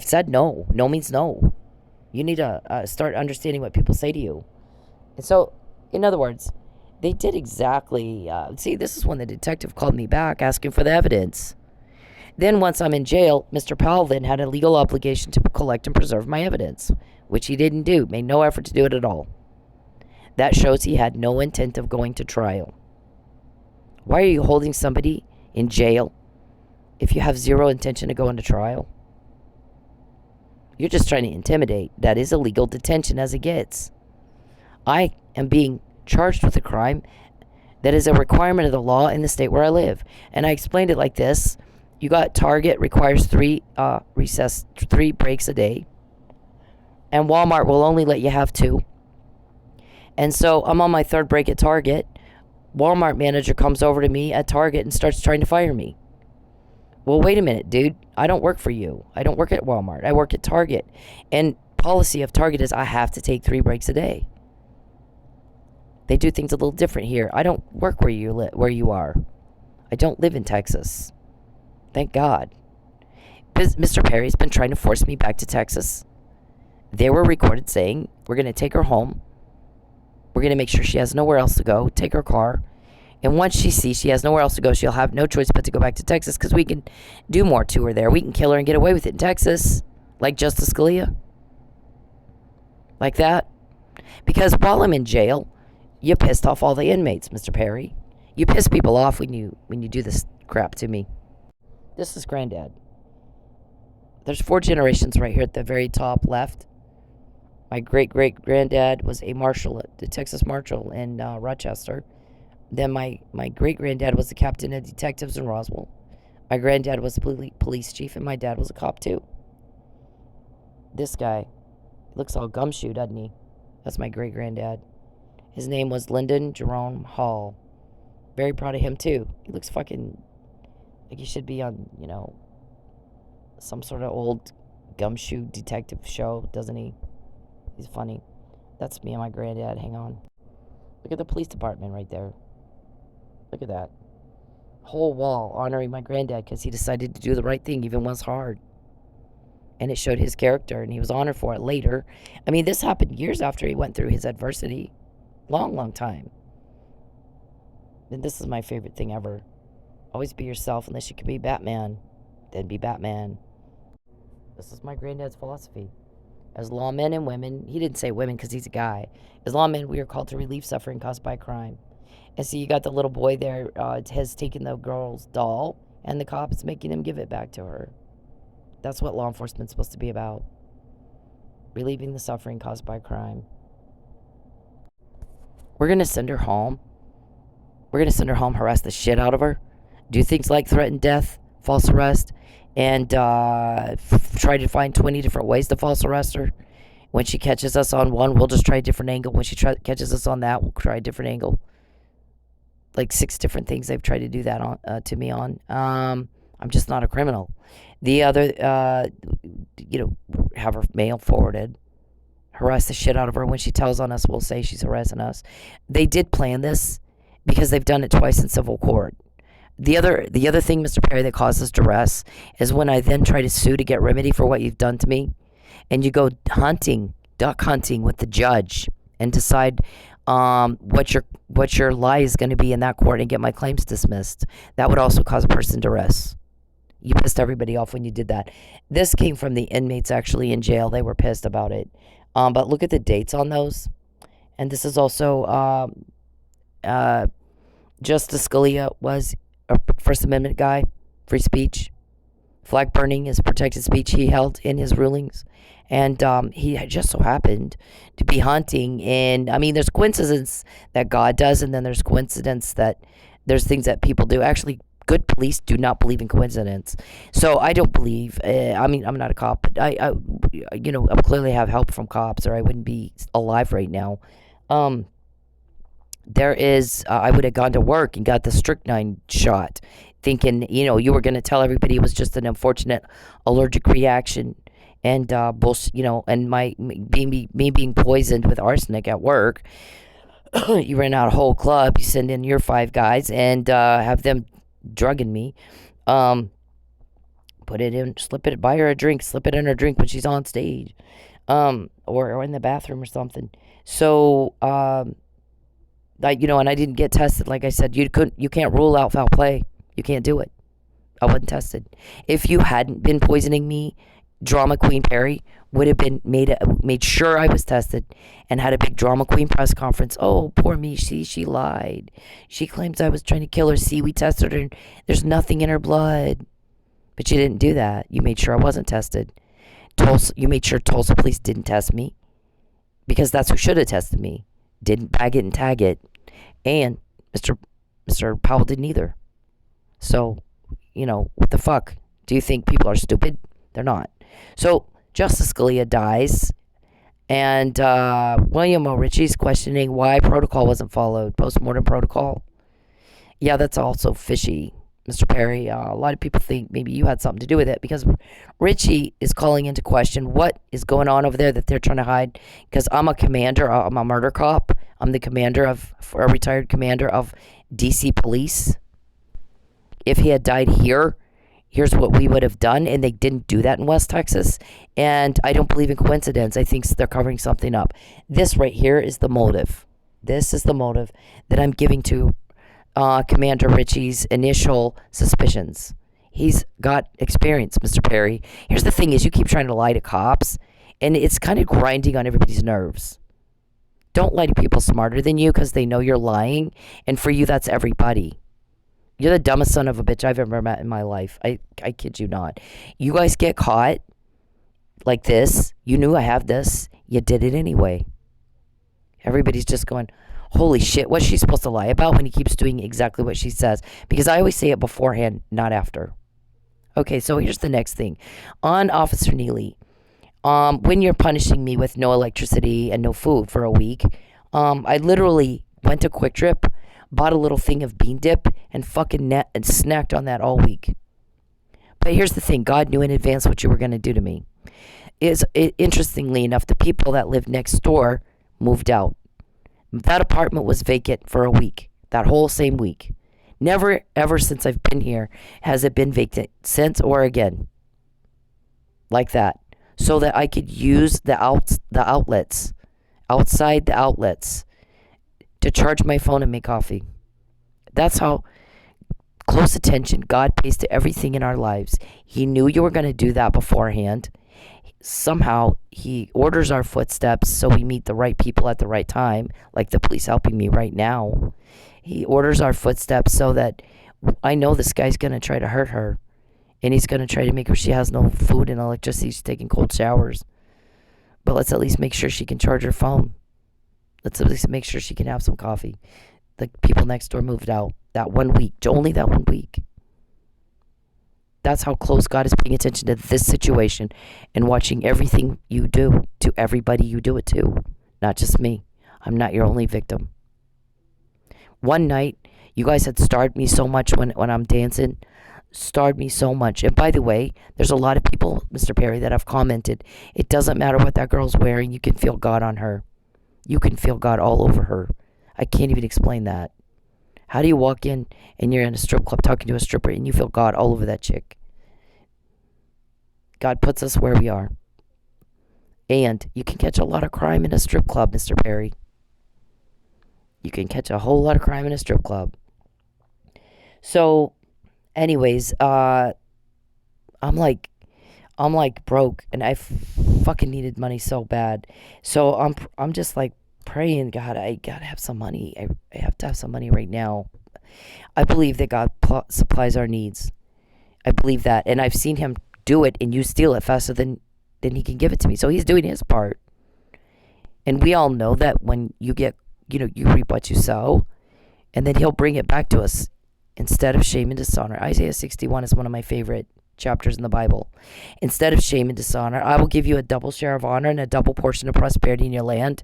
said no. No means no. You need to start understanding what people say to you. And so, in other words, they did exactly... this is when the detective called me back asking for the evidence. Then once I'm in jail, Mr. Powell then had a legal obligation to collect and preserve my evidence, which he didn't do. Made no effort to do it at all. That shows he had no intent of going to trial. Why are you holding somebody in jail if you have zero intention to go into trial? You're just trying to intimidate. That is illegal detention as it gets. I am being charged with a crime that is a requirement of the law in the state where I live. And I explained it like this. You got Target requires 3 breaks a day. And Walmart will only let you have 2. And so I'm on my 3rd break at Target. Walmart manager comes over to me at Target and starts trying to fire me. Well, wait a minute, dude. I don't work for you. I don't work at Walmart. I work at Target. And policy of Target is I have to take 3 breaks a day. They do things a little different here. I don't work where you are. I don't live in Texas. Thank God. Mr. Perry's been trying to force me back to Texas. They were recorded saying, we're going to take her home. We're going to make sure she has nowhere else to go. Take her car. And once she sees she has nowhere else to go, she'll have no choice but to go back to Texas because we can do more to her there. We can kill her and get away with it in Texas. Like Justice Scalia. Like that. Because while I'm in jail, you pissed off all the inmates, Mr. Perry. You piss people off when you do this crap to me. This is Granddad. There's 4 generations right here at the very top left. My great-great-granddad was a marshal, the Texas Marshal in Rochester. Then my great-granddad was the captain of detectives in Roswell. My granddad was the police chief, and my dad was a cop, too. This guy looks all gumshoe, doesn't he? That's my great-granddad. His name was Lyndon Jerome Hall. Very proud of him, too. He looks fucking like he should be on, some sort of old gumshoe detective show, doesn't he? He's funny. That's me and my granddad. Hang on. Look at the police department right there. Look at that. Whole wall honoring my granddad because he decided to do the right thing even when it's hard. And it showed his character, and he was honored for it later. I mean, this happened years after he went through his adversity. Long time. And this is my favorite thing ever. Always be yourself unless you can be Batman. Then be Batman. This is my granddad's philosophy. As lawmen and women, he didn't say women because he's a guy. As lawmen, we are called to relieve suffering caused by crime. And so you got the little boy there has taken the girl's doll, and the cop is making him give it back to her. That's what law enforcement's supposed to be about. Relieving the suffering caused by crime. We're going to send her home. We're going to send her home, harass the shit out of her, do things like threaten death, false arrest, and try to find 20 different ways to false arrest her. When she catches us on one, we'll just try a different angle. When she catches us on that, we'll try a different angle. Like 6 different things they've tried to do that on to me on. I'm just not a criminal. The other, have her mail forwarded. Harass the shit out of her. When she tells on us, we'll say she's harassing us. They did plan this because they've done it twice in civil court. The other thing, Mr. Perry, that causes duress is when I then try to sue to get remedy for what you've done to me, and you go duck hunting with the judge and decide what your lie is going to be in that court and get my claims dismissed. That would also cause a person duress. You pissed everybody off when you did that. This came from the inmates actually in jail. They were pissed about it. But look at the dates on those. And this is also Justice Scalia was a First Amendment guy, free speech. Flag burning is protected speech he held in his rulings. And he just so happened to be hunting. And, I mean, there's coincidence that God does, and then there's coincidence that there's things that people do. Actually, good police do not believe in coincidence. So I don't believe, I'm not a cop, but I clearly have help from cops, or I wouldn't be alive right now. There is, I would have gone to work and got the strychnine shot, thinking, you were going to tell everybody it was just an unfortunate allergic reaction, and bullshit, and me being poisoned with arsenic at work. You rent out a whole club, you send in your 5 guys, and have them drugging me. Put it in, buy her a drink, slip it in her drink when she's on stage, or in the bathroom or something. So, and I didn't get tested. Like I said, you can't rule out foul play. You can't do it. I wasn't tested. If you hadn't been poisoning me, drama queen Perry would have been made sure I was tested and had a big drama queen press conference. Oh, poor me. She lied. She claims I was trying to kill her. See, we tested her. There's nothing in her blood. But you didn't do that. You made sure I wasn't tested. You made sure Tulsa police didn't test me, because that's who should have tested me. Didn't bag it and tag it. And Mr. Powell didn't either. So, what the fuck? Do you think people are stupid? They're not. So, Justice Scalia dies, and William O. Ritchie's questioning why protocol wasn't followed, postmortem protocol. Yeah, that's also fishy, Mr. Perry. A lot of people think maybe you had something to do with it, because Ritchie is calling into question what is going on over there that they're trying to hide. Because I'm a commander, I'm a murder cop. I'm the a retired commander of DC Police. If he had died here, here's what we would have done, and they didn't do that in West Texas. And I don't believe in coincidence. I think they're covering something up. This right here is the motive. This is the motive that I'm giving to Commander Ritchie's initial suspicions. He's got experience, Mr. Perry. Here's the thing is, you keep trying to lie to cops, and it's kind of grinding on everybody's nerves. Don't lie to people smarter than you, because they know you're lying, and for you, that's everybody. You're the dumbest son of a bitch I've ever met in my life. I kid you not. You guys get caught like this. You knew I have this. You did it anyway. Everybody's just going, holy shit, what's she supposed to lie about when he keeps doing exactly what she says? Because I always say it beforehand, not after. Okay, so here's the next thing. On Officer Nealey, when you're punishing me with no electricity and no food for a week, I literally went to Quick Trip, bought a little thing of bean dip, and fucking and snacked on that all week. But here's the thing. God knew in advance what you were going to do to me. Interestingly enough, the people that lived next door moved out. That apartment was vacant for a week. That whole same week. Never, ever since I've been here has it been vacant since or again. Like that. So that I could use the outlets, outside the outlets, to charge my phone and make coffee. That's how close attention God pays to everything in our lives. He knew you were going to do that beforehand. Somehow, he orders our footsteps so we meet the right people at the right time, like the police helping me right now. He orders our footsteps so that I know this guy's going to try to hurt her. And he's going to try to make her, she has no food and electricity. She's taking cold showers. But let's at least make sure she can charge her phone. Let's at least make sure she can have some coffee. The people next door moved out that 1 week. Only that 1 week. That's how close God is paying attention to this situation and watching everything you do to everybody you do it to. Not just me. I'm not your only victim. One night, you guys had starved me so much when I'm dancing. Starved me so much. And by the way, there's a lot of people, Mr. Perry, that have commented. It doesn't matter what that girl's wearing. You can feel God on her. You can feel God all over her. I can't even explain that. How do you walk in and you're in a strip club talking to a stripper and you feel God all over that chick? God puts us where we are. And you can catch a lot of crime in a strip club, Mr. Perry. You can catch a whole lot of crime in a strip club. So, anyways, I'm like broke, and I fucking needed money so bad. So I'm just like praying, God, I gotta have some money. I have to have some money right now. I believe that God supplies our needs. I believe that, and I've seen him do it, and you steal it faster than he can give it to me. So he's doing his part. And we all know that when you get, you reap what you sow, and then he'll bring it back to us instead of shame and dishonor. Isaiah 61 is one of my favorite chapters in the Bible. Instead of shame and dishonor, I will give you a double share of honor and a double portion of prosperity in your land,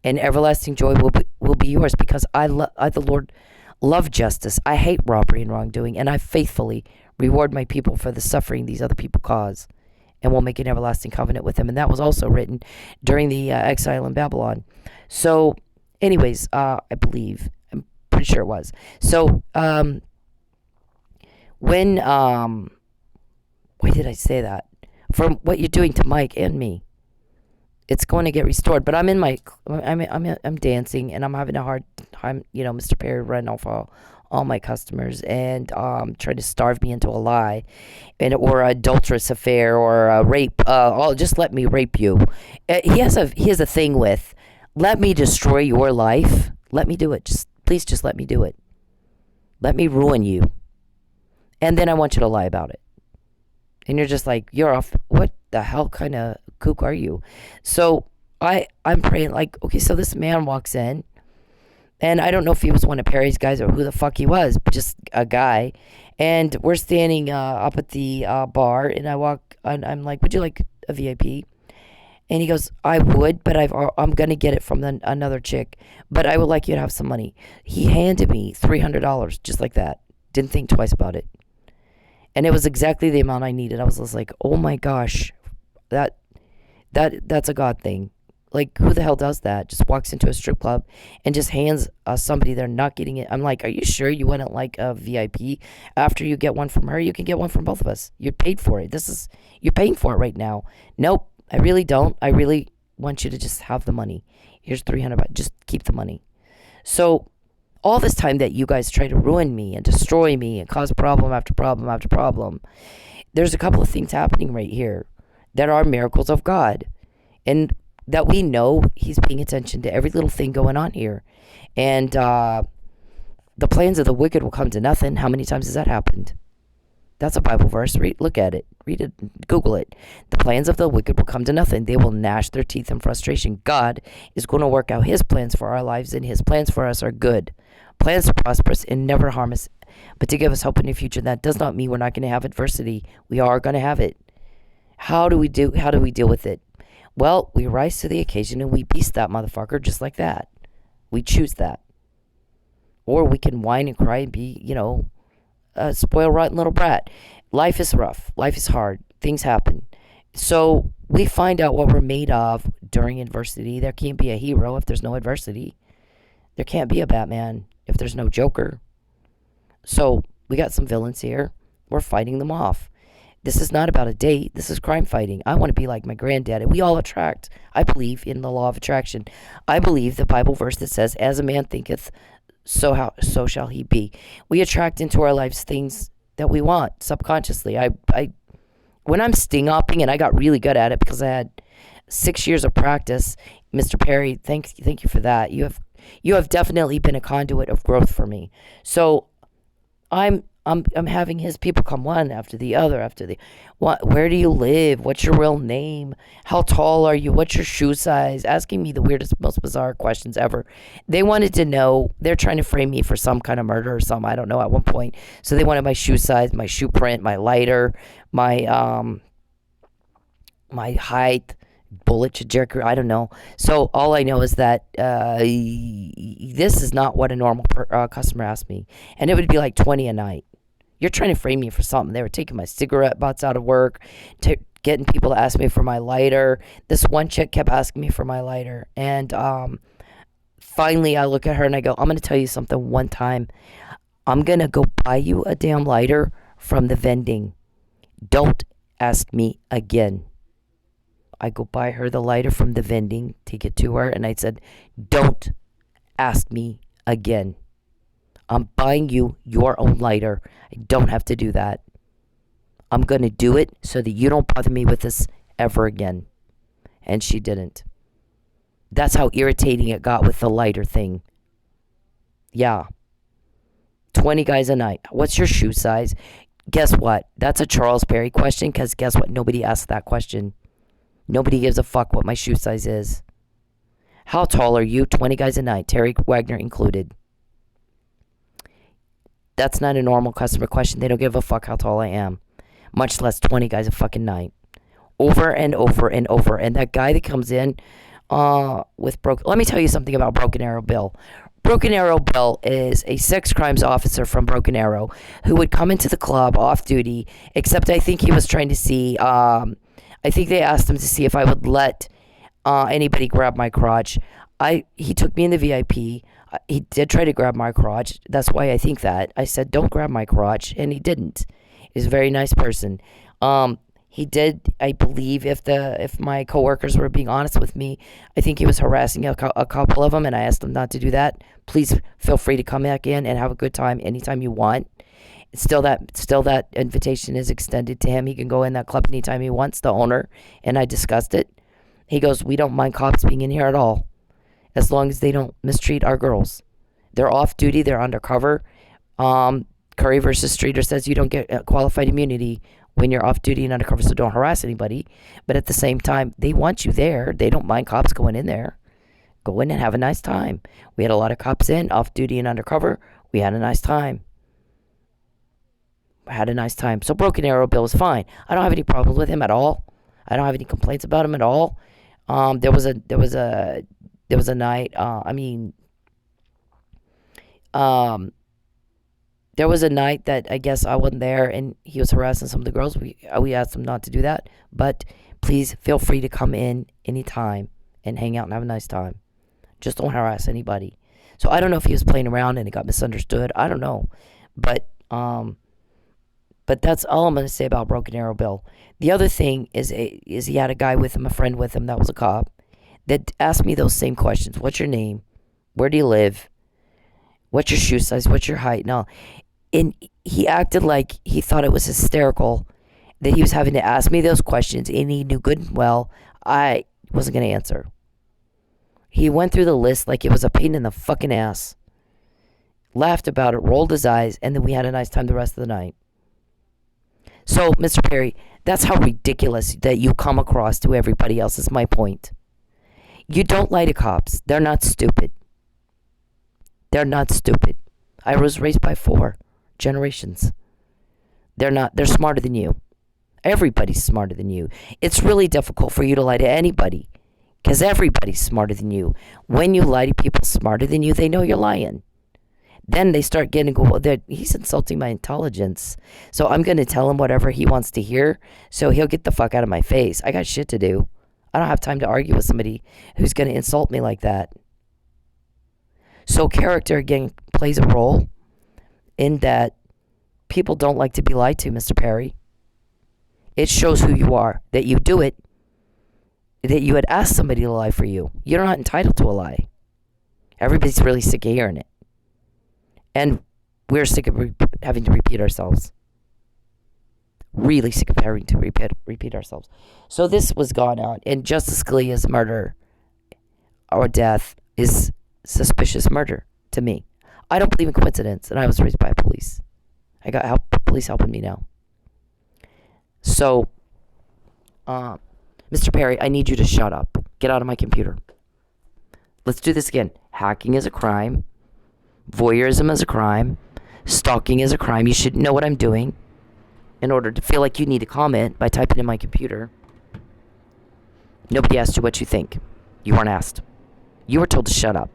and everlasting joy will be yours, because I the Lord, love justice. I hate robbery and wrongdoing, and I faithfully reward my people for the suffering these other people cause, and will make an everlasting covenant with them. And that was also written during the exile in Babylon. So, anyways, I believe, I'm pretty sure it was. So, when, why did I say that? From what you're doing to Mike and me, it's going to get restored. But I'm dancing, and I'm having a hard time, Mr. Perry, running off all my customers and try to starve me into a lie, or an adulterous affair or a rape. Just let me rape you. He has a thing with, let me destroy your life. Let me do it. Please just let me do it. Let me ruin you. And then I want you to lie about it. And you're just like, you're off. What the hell kind of kook are you? So I'm praying like, okay, so this man walks in. And I don't know if he was one of Perry's guys or who the fuck he was, but just a guy. And we're standing up at the bar, and I walk, and I'm like, would you like a VIP? And he goes, I would, but I'm going to get it from another chick, but I would like you to have some money. He handed me $300 just like that. Didn't think twice about it. And it was exactly the amount I needed. I was just like, oh my gosh, that's a God thing. Like, who the hell does that? Just walks into a strip club and just hands somebody they're not getting it. I'm like, are you sure you wouldn't like a VIP? After you get one from her, you can get one from both of us. You paid for it. You're paying for it right now. Nope, I really don't. I really want you to just have the money. Here's $300. Just keep the money. So all this time that you guys try to ruin me and destroy me and cause problem after problem after problem, there's a couple of things happening right here that are miracles of God. And that we know he's paying attention to every little thing going on here. And the plans of the wicked will come to nothing. How many times has that happened? That's a Bible verse. Look at it. Read it. Google it. The plans of the wicked will come to nothing. They will gnash their teeth in frustration. God is going to work out his plans for our lives, and his plans for us are good. Plans to prosper us and never harm us, but to give us hope in the future. That does not mean we're not going to have adversity. We are going to have it. How do we deal with it? Well, we rise to the occasion and we beast that motherfucker just like that. We choose that. Or we can whine and cry and be, a spoiled, rotten little brat. Life is rough. Life is hard. Things happen. So we find out what we're made of during adversity. There can't be a hero if there's no adversity. There can't be a Batman if there's no Joker. So we got some villains here. We're fighting them off. This is not about a date. This is crime fighting. I want to be like my granddad. And we all attract. I believe in the law of attraction. I believe the Bible verse that says, as a man thinketh, so shall he be. We attract into our lives things that we want subconsciously. When I'm sting hopping, and I got really good at it because I had 6 years of practice, Mr. Perry, thank you for that. You have definitely been a conduit of growth for me. So I'm having his people come one after the other where do you live? What's your real name? How tall are you? What's your shoe size? Asking me the weirdest, most bizarre questions ever. They wanted to know, they're trying to frame me for some kind of murder or something, I don't know, at one point. So they wanted my shoe size, my shoe print, my lighter, my height, bullet trajectory, I don't know. So all I know is that this is not what a normal customer asked me. And it would be like 20 a night. You're trying to frame me for something. They were taking my cigarette butts out of work, getting people to ask me for my lighter. This one chick kept asking me for my lighter. And finally, I look at her and I go, I'm going to tell you something one time. I'm going to go buy you a damn lighter from the vending. Don't ask me again. I go buy her the lighter from the vending, take it to her, and I said, don't ask me again. I'm buying you your own lighter. I don't have to do that. I'm going to do it so that you don't bother me with this ever again. And she didn't. That's how irritating it got with the lighter thing. Yeah. 20 guys a night. What's your shoe size? Guess what? That's a Charles Perry question, because guess what? Nobody asked that question. Nobody gives a fuck what my shoe size is. How tall are you? 20 guys a night, Terry Wagner included. That's not a normal customer question. They don't give a fuck how tall I am. Much less 20 guys a fucking night. Over and over and over. And that guy that comes in with broken... Let me tell you something about Broken Arrow Bill. Broken Arrow Bill is a sex crimes officer from Broken Arrow who would come into the club off duty, except I think he was trying to see... I think they asked him to see if I would let anybody grab my crotch. He took me in the VIP. He did try to grab my crotch. That's why I think that. I said, don't grab my crotch, and he didn't. He's a very nice person. He did, I believe, if my coworkers were being honest with me, I think he was harassing a couple of them, and I asked them not to do that. Please feel free to come back in and have a good time anytime you want. Still that invitation is extended to him. He can go in that club anytime he wants, the owner, and I discussed it. He goes, we don't mind cops being in here at all, as long as they don't mistreat our girls. They're off duty, they're undercover. Curry versus Streeter says you don't get qualified immunity when you're off duty and undercover, so don't harass anybody. But at the same time, they want you there. They don't mind cops going in there. Go in and have a nice time. We had a lot of cops in, off duty and undercover. We had a nice time. So Broken Arrow Bill is fine. I don't have any problems with him at all. I don't have any complaints about him at all. There was a night. There was a night that I guess I wasn't there, and he was harassing some of the girls. We asked him not to do that, but please feel free to come in anytime and hang out and have a nice time. Just don't harass anybody. So I don't know if he was playing around and it got misunderstood. I don't know, but that's all I'm gonna say about Broken Arrow Bill. The other thing is he had a guy with him, a friend with him that was a cop, that asked me those same questions. What's your name? Where do you live? What's your shoe size? What's your height? No. And he acted like he thought it was hysterical that he was having to ask me those questions, and he knew good and well I wasn't going to answer. He went through the list like it was a pain in the fucking ass. Laughed about it, rolled his eyes, and then we had a nice time the rest of the night. So, Mr. Perry, that's how ridiculous that you come across to everybody else is my point. You don't lie to cops. They're not stupid. I was raised by 4 generations. They're smarter than you. Everybody's smarter than you. It's really difficult for you to lie to anybody because everybody's smarter than you. When you lie to people smarter than you, they know you're lying. Then they start getting, he's insulting my intelligence. So I'm going to tell him whatever he wants to hear. So he'll get the fuck out of my face. I got shit to do. I don't have time to argue with somebody who's going to insult me like that. So character, again, plays a role in that people don't like to be lied to, Mr. Perry. It shows who you are, that you do it, that you had asked somebody to lie for you. You're not entitled to a lie. Everybody's really sick of hearing it. And we're sick of having to repeat ourselves. Really sick of having to repeat ourselves. So this was gone out, and Justice Scalia's murder or death is suspicious murder to me. I don't believe in coincidence, and I was raised by police. I got police helping me now. So, Mr. Perry, I need you to shut up. Get out of my computer. Let's do this again. Hacking is a crime. Voyeurism is a crime. Stalking is a crime. You should know what I'm doing in order to feel like you need to comment by typing in my computer. Nobody asked you what you think. You weren't asked. You were told to shut up.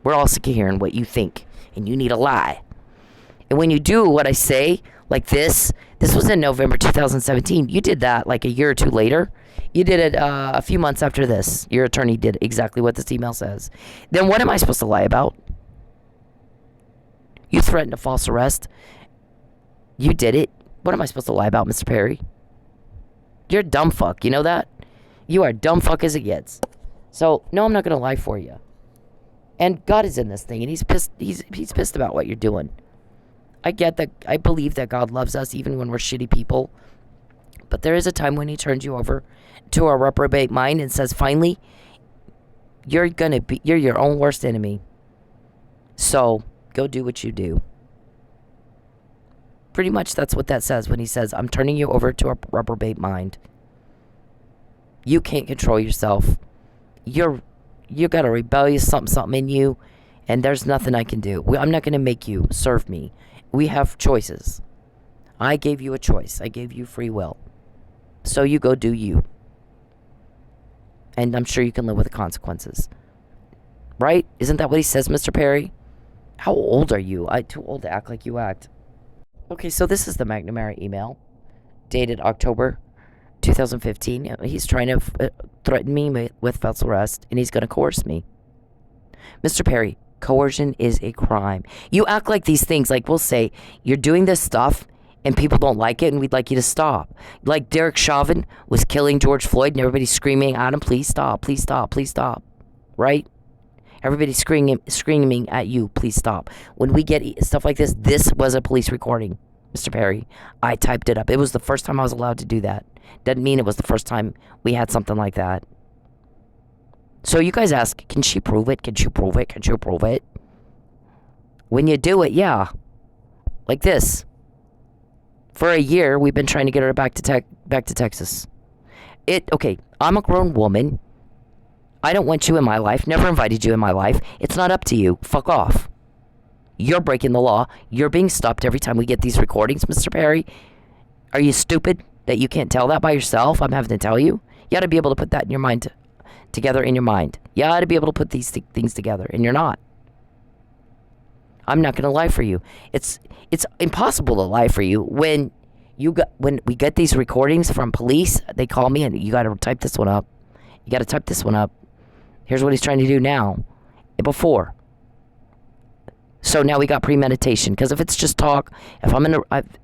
We're all sick of hearing what you think, and you need a lie. And when you do what I say, like this was in November 2017. You did that like a year or two later. You did it a few months after this. Your attorney did exactly what this email says. Then what am I supposed to lie about? You threatened a false arrest. You did it. What am I supposed to lie about, Mr. Perry? You're a dumb fuck. You know that? You are dumb fuck as it gets. So, no, I'm not going to lie for you. And God is in this thing, and he's pissed. He's pissed about what you're doing. I get that. I believe that God loves us even when we're shitty people. But there is a time when he turns you over to a reprobate mind and says, finally, you're your own worst enemy. So, go do what you do. Pretty much that's what that says when he says, I'm turning you over to a reprobate mind. You can't control yourself. You got a rebellious something in you, and there's nothing I can do. I'm not going to make you serve me. We have choices. I gave you a choice. I gave you free will. So you go do you. And I'm sure you can live with the consequences. Right? Isn't that what he says, Mr. Perry? How old are you? I'm too old to act like you act. Okay, so this is the McNamara email, dated October 2015. He's trying to threaten me with false arrest, and he's going to coerce me. Mr. Perry, coercion is a crime. You act like these things, like we'll say, you're doing this stuff, and people don't like it, and we'd like you to stop. Like Derek Chauvin was killing George Floyd, and everybody's screaming at him, please stop, please stop, please stop. Right? Everybody's screaming at you, please stop. When we get stuff like this was a police recording, Mr. Perry. I typed it up. It was the first time I was allowed to do that. Doesn't mean it was the first time we had something like that. So you guys ask, can she prove it? Can she prove it? Can she prove it? When you do it, yeah. Like this. For a year, we've been trying to get her back to Texas. Okay, I'm a grown woman. I don't want you in my life. Never invited you in my life. It's not up to you. Fuck off. You're breaking the law. You're being stopped every time we get these recordings, Mr. Perry. Are you stupid that you can't tell that by yourself? I'm having to tell you. You ought to be able to put that in your mind, together in your mind. You ought to be able to put these things together, and you're not. I'm not going to lie for you. It's impossible to lie for you when we get these recordings from police. They call me and you got to type this one up. You got to type this one up. Here's what he's trying to do now. Before. So now we got premeditation. Because if it's just talk,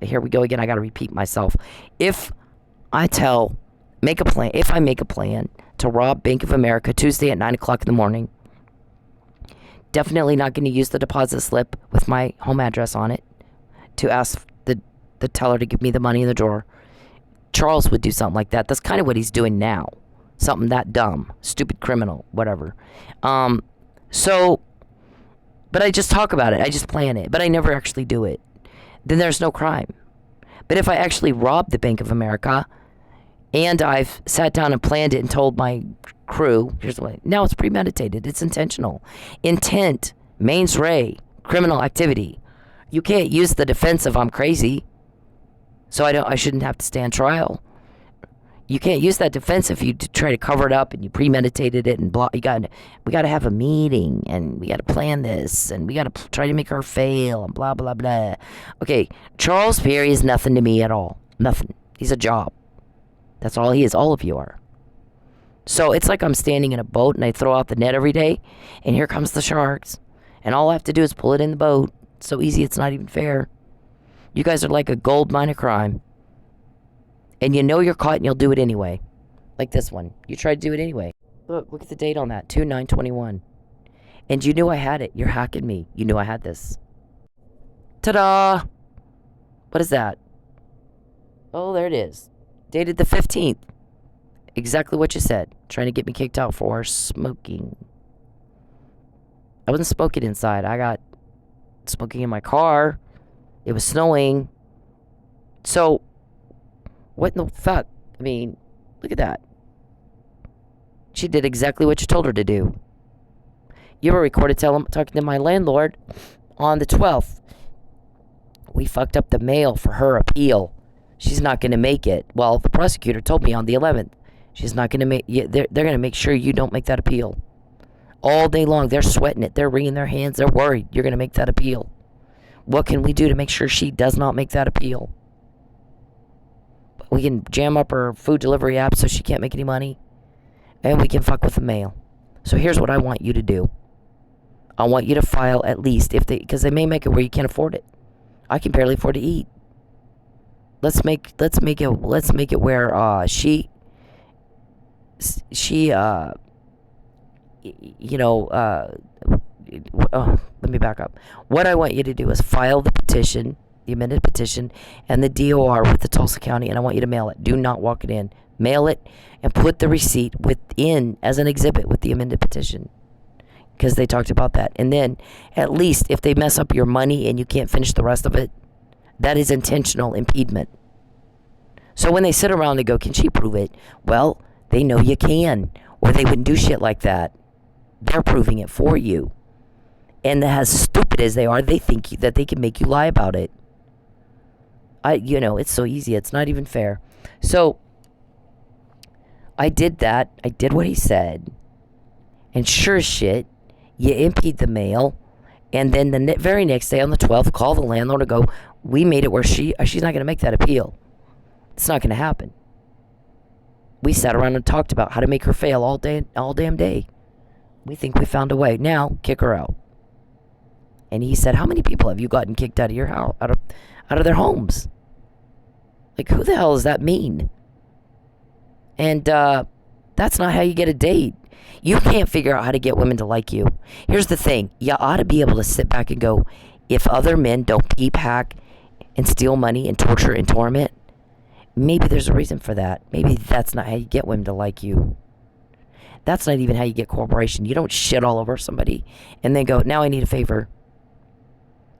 here we go again. I got to repeat myself. If I make a plan to rob Bank of America Tuesday at 9 o'clock in the morning, definitely not going to use the deposit slip with my home address on it to ask the teller to give me the money in the drawer. Charles would do something like that. That's kind of what he's doing now. Something that dumb, stupid criminal, whatever. But I just talk about it. I just plan it, but I never actually do it. Then there's no crime. But if I actually rob the Bank of America and I've sat down and planned it and told my crew, here's the way. Now it's premeditated. It's intentional. Intent, mens rea, criminal activity. You can't use the defense of I'm crazy, so I shouldn't have to stand trial. You can't use that defense if you try to cover it up and you premeditated it and blah. We got to have a meeting and we got to plan this and we got to try to make her fail and blah blah blah. Okay, Charles Perry is nothing to me at all. Nothing. He's a job. That's all he is. All of you are. So it's like I'm standing in a boat and I throw out the net every day and here comes the sharks and all I have to do is pull it in the boat. It's so easy. It's not even fair. You guys are like a gold mine of crime. And you know you're caught and you'll do it anyway. Like this one. You tried to do it anyway. Look at the date on that. 2/9/21. And you knew I had it. You're hacking me. You knew I had this. Ta-da! What is that? Oh, there it is. Dated the 15th. Exactly what you said. Trying to get me kicked out for smoking. I wasn't smoking inside. I got smoking in my car. It was snowing. So, what in the fuck? I mean, look at that. She did exactly what you told her to do. You were recorded talking to my landlord on the 12th. We fucked up the mail for her appeal. She's not going to make it. Well, the prosecutor told me on the 11th. She's not going to make it. They're going to make sure you don't make that appeal. All day long, they're sweating it. They're wringing their hands. They're worried you're going to make that appeal. What can we do to make sure she does not make that appeal? We can jam up her food delivery app so she can't make any money. And we can fuck with the mail. So here's what I want you to do. I want you to file at least, because they may make it where you can't afford it. I can barely afford to eat. Let's make it where let me back up. What I want you to do is file the petition, the amended petition, and the DOR with the Tulsa County, and I want you to mail it. Do not walk it in. Mail it and put the receipt within as an exhibit with the amended petition, because they talked about that. And then, at least, if they mess up your money and you can't finish the rest of it, that is intentional impediment. So when they sit around and go, can she prove it? Well, they know you can, or they wouldn't do shit like that. They're proving it for you. And as stupid as they are, they think that they can make you lie about it. It's so easy. It's not even fair. So, I did that. I did what he said. And sure as shit, you impede the mail. And then the very next day on the 12th, call the landlord and go, we made it where she's not going to make that appeal. It's not going to happen. We sat around and talked about how to make her fail all damn day. We think we found a way. Now, kick her out. And he said, how many people have you gotten kicked out of your house, out of their homes? Like, who the hell does that mean? And that's not how you get a date. You can't figure out how to get women to like you. Here's the thing. You ought to be able to sit back and go, if other men don't peep, hack, and steal money and torture and torment, maybe there's a reason for that. Maybe that's not how you get women to like you. That's not even how you get cooperation. You don't shit all over somebody and then go, now I need a favor.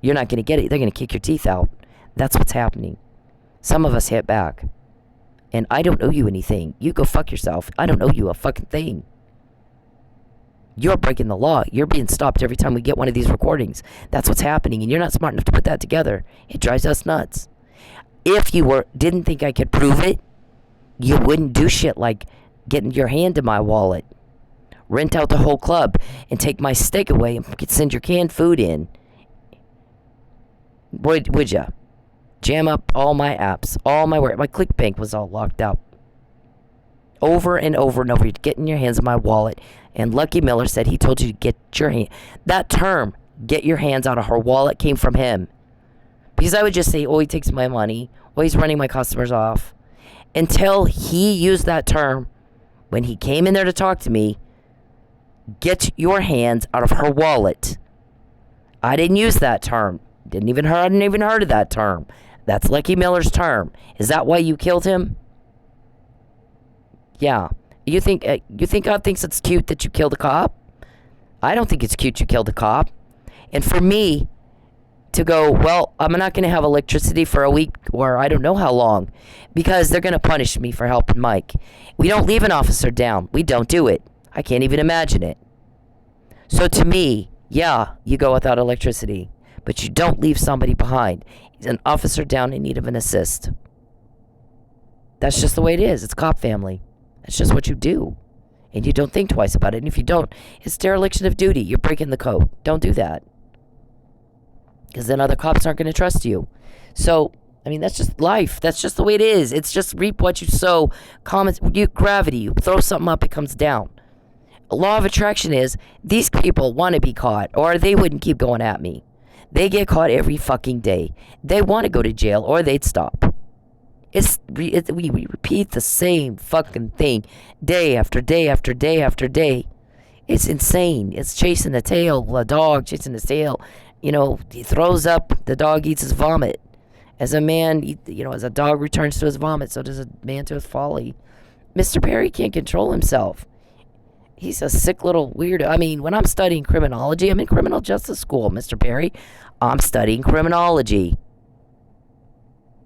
You're not going to get it. They're going to kick your teeth out. That's what's happening. Some of us hit back. And I don't owe you anything. You go fuck yourself. I don't owe you a fucking thing. You're breaking the law. You're being stopped every time we get one of these recordings. That's what's happening, and you're not smart enough to put that together. It drives us nuts. If you didn't think I could prove it, you wouldn't do shit like getting your hand in my wallet, rent out the whole club, and take my steak away and send your canned food in. Would ya? Jam up all my apps, all my work. My ClickBank was all locked up. Over and over and over, you're getting your hands on my wallet. And Lucky Miller said he told you to get your hand. That term, get your hands out of her wallet, came from him. Because I would just say, oh, he takes my money. Oh, he's running my customers off. Until he used that term, when he came in there to talk to me, get your hands out of her wallet. I didn't use that term. I didn't even heard of that term. That's Lucky Miller's term. Is that why you killed him? Yeah. You think God thinks it's cute that you killed a cop? I don't think it's cute you killed a cop. And for me to go, well, I'm not going to have electricity for a week or I don't know how long because they're going to punish me for helping Mike. We don't leave an officer down. We don't do it. I can't even imagine it. So to me, yeah, you go without electricity, but you don't leave somebody behind. He's an officer down in need of an assist. That's just the way it is. It's cop family. That's just what you do. And you don't think twice about it. And if you don't, it's dereliction of duty. You're breaking the code. Don't do that. Because then other cops aren't going to trust you. So, I mean, that's just life. That's just the way it is. It's just reap what you sow. Gravity. You throw something up, it comes down. A law of attraction is these people want to be caught or they wouldn't keep going at me. They get caught every fucking day. They want to go to jail or they'd stop. We repeat the same fucking thing day after day after day after day. It's insane. It's chasing the tail, a dog chasing his tail. You know, he throws up, the dog eats his vomit. As a man, as a dog returns to his vomit, so does a man to his folly. Mr. Perry can't control himself. He's a sick little weirdo. I mean, when I'm studying criminology, I'm in criminal justice school, Mr. Perry. I'm studying criminology.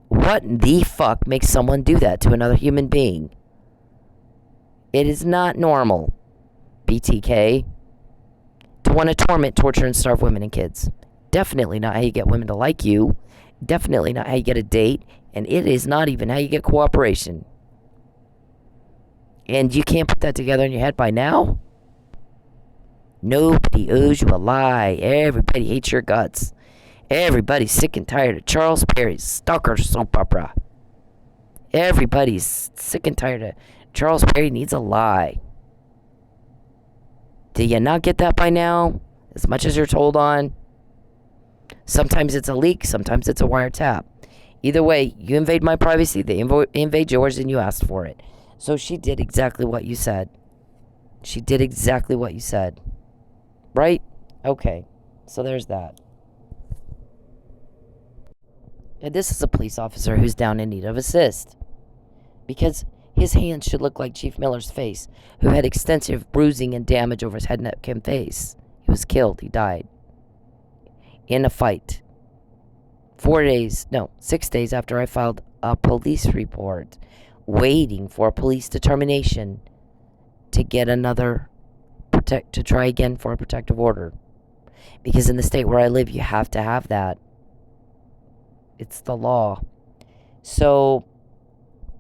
What the fuck makes someone do that to another human being? It is not normal, BTK, to want to torment, torture, and starve women and kids. Definitely not how you get women to like you. Definitely not how you get a date. And it is not even how you get cooperation. And you can't put that together in your head by now? Nobody owes you a lie. Everybody hates your guts. Everybody's sick and tired of Charles Perry's stalker soap opera. Everybody's sick and tired of Charles Perry needs a lie. Do you not get that by now? As much as you're told on? Sometimes it's a leak, sometimes it's a wiretap. Either way, you invade my privacy, they invade yours, and you asked for it. So she did exactly what you said. She did exactly what you said. Right? Okay. So there's that. And this is a police officer who's down in need of assist. Because his hands should look like Chief Miller's face, who had extensive bruising and damage over his head, neck, and face. He was killed. He died. In a fight. 6 days after I filed a police report, waiting for police determination to get to try again for a protective order. Because in the state where I live, you have to have that. It's the law. So,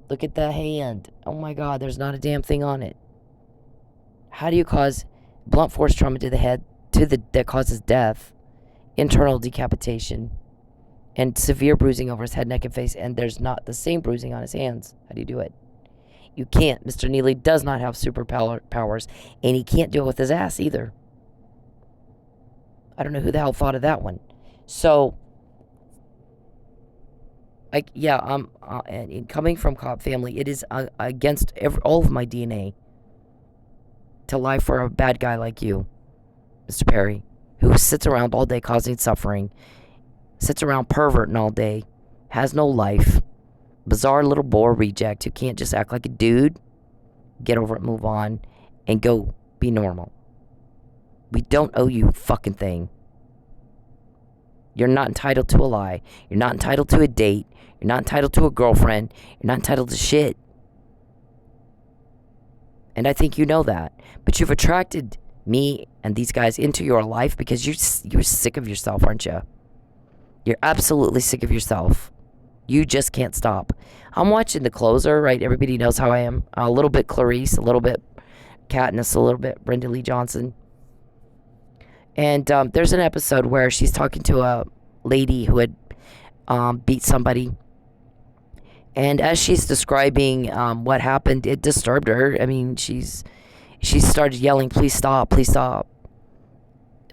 look at the hand. Oh my God, there's not a damn thing on it. How do you cause blunt force trauma to the head that causes death, internal decapitation, and severe bruising over his head, neck, and face, and there's not the same bruising on his hands? How do you do it? You can't. Mr. Nealey does not have superpowers, and he can't do it with his ass either. I don't know who the hell thought of that one. So, Like, yeah, and coming from cop family, it is against all of my DNA to lie for a bad guy like you, Mr. Perry, who sits around all day causing suffering, sits around perverting all day, has no life, bizarre little bore reject who can't just act like a dude, get over it, move on, and go be normal. We don't owe you a fucking thing. You're not entitled to a lie. You're not entitled to a date. You're not entitled to a girlfriend. You're not entitled to shit. And I think you know that. But you've attracted me and these guys into your life because you're sick of yourself, aren't you? You're absolutely sick of yourself. You just can't stop. I'm watching The Closer, right? Everybody knows how I am. A little bit Clarice, a little bit Katniss, a little bit Brenda Lee Johnson. And there's an episode where she's talking to a lady who had beat somebody. And as she's describing what happened, it disturbed her. I mean, she started yelling, "Please stop, please stop."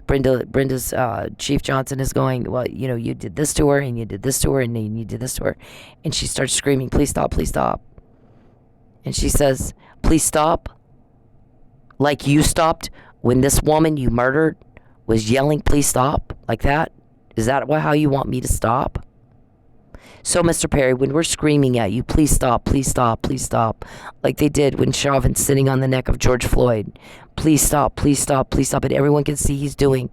Brenda's Chief Johnson is going, "Well, you know, you did this to her, and you did this to her, and then you did this to her." And she starts screaming, "Please stop, please stop." And she says, "Please stop? Like you stopped when this woman you murdered was yelling, 'Please stop,' like that? Is that how you want me to stop?" So, Mr. Perry, when we're screaming at you, "Please stop, please stop, please stop," like they did when Chauvin's sitting on the neck of George Floyd, "Please stop, please stop, please stop," and everyone can see he's doing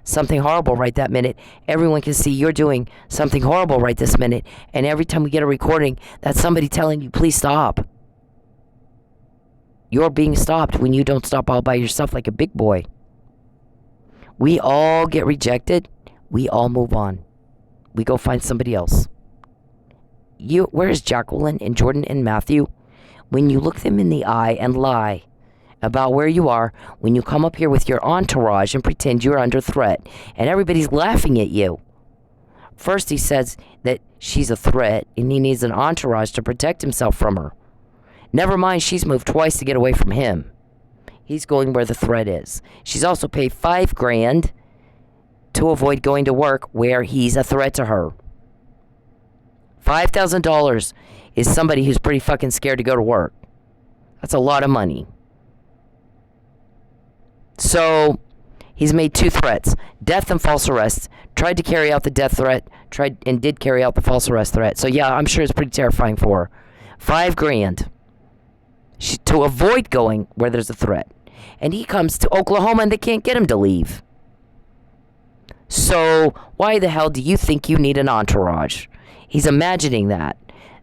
something horrible right that minute. Everyone can see you're doing something horrible right this minute. And every time we get a recording, that's somebody telling you, "Please stop." You're being stopped when you don't stop all by yourself like a big boy. We all get rejected. We all move on. We go find somebody else. Where's Jacqueline and Jordan and Matthew? When you look them in the eye and lie about where you are, when you come up here with your entourage and pretend you're under threat, and everybody's laughing at you. First he says that she's a threat and he needs an entourage to protect himself from her. Never mind, she's moved twice to get away from him. He's going where the threat is. She's also paid $5,000 to avoid going to work where he's a threat to her. $5,000 is somebody who's pretty fucking scared to go to work. That's a lot of money. So, he's made 2 threats. Death and false arrest. Tried to carry out the death threat. Tried and did carry out the false arrest threat. So yeah, I'm sure it's pretty terrifying for her. $5,000. To avoid going where there's a threat. And he comes to Oklahoma and they can't get him to leave. So, why the hell do you think you need an entourage? He's imagining that.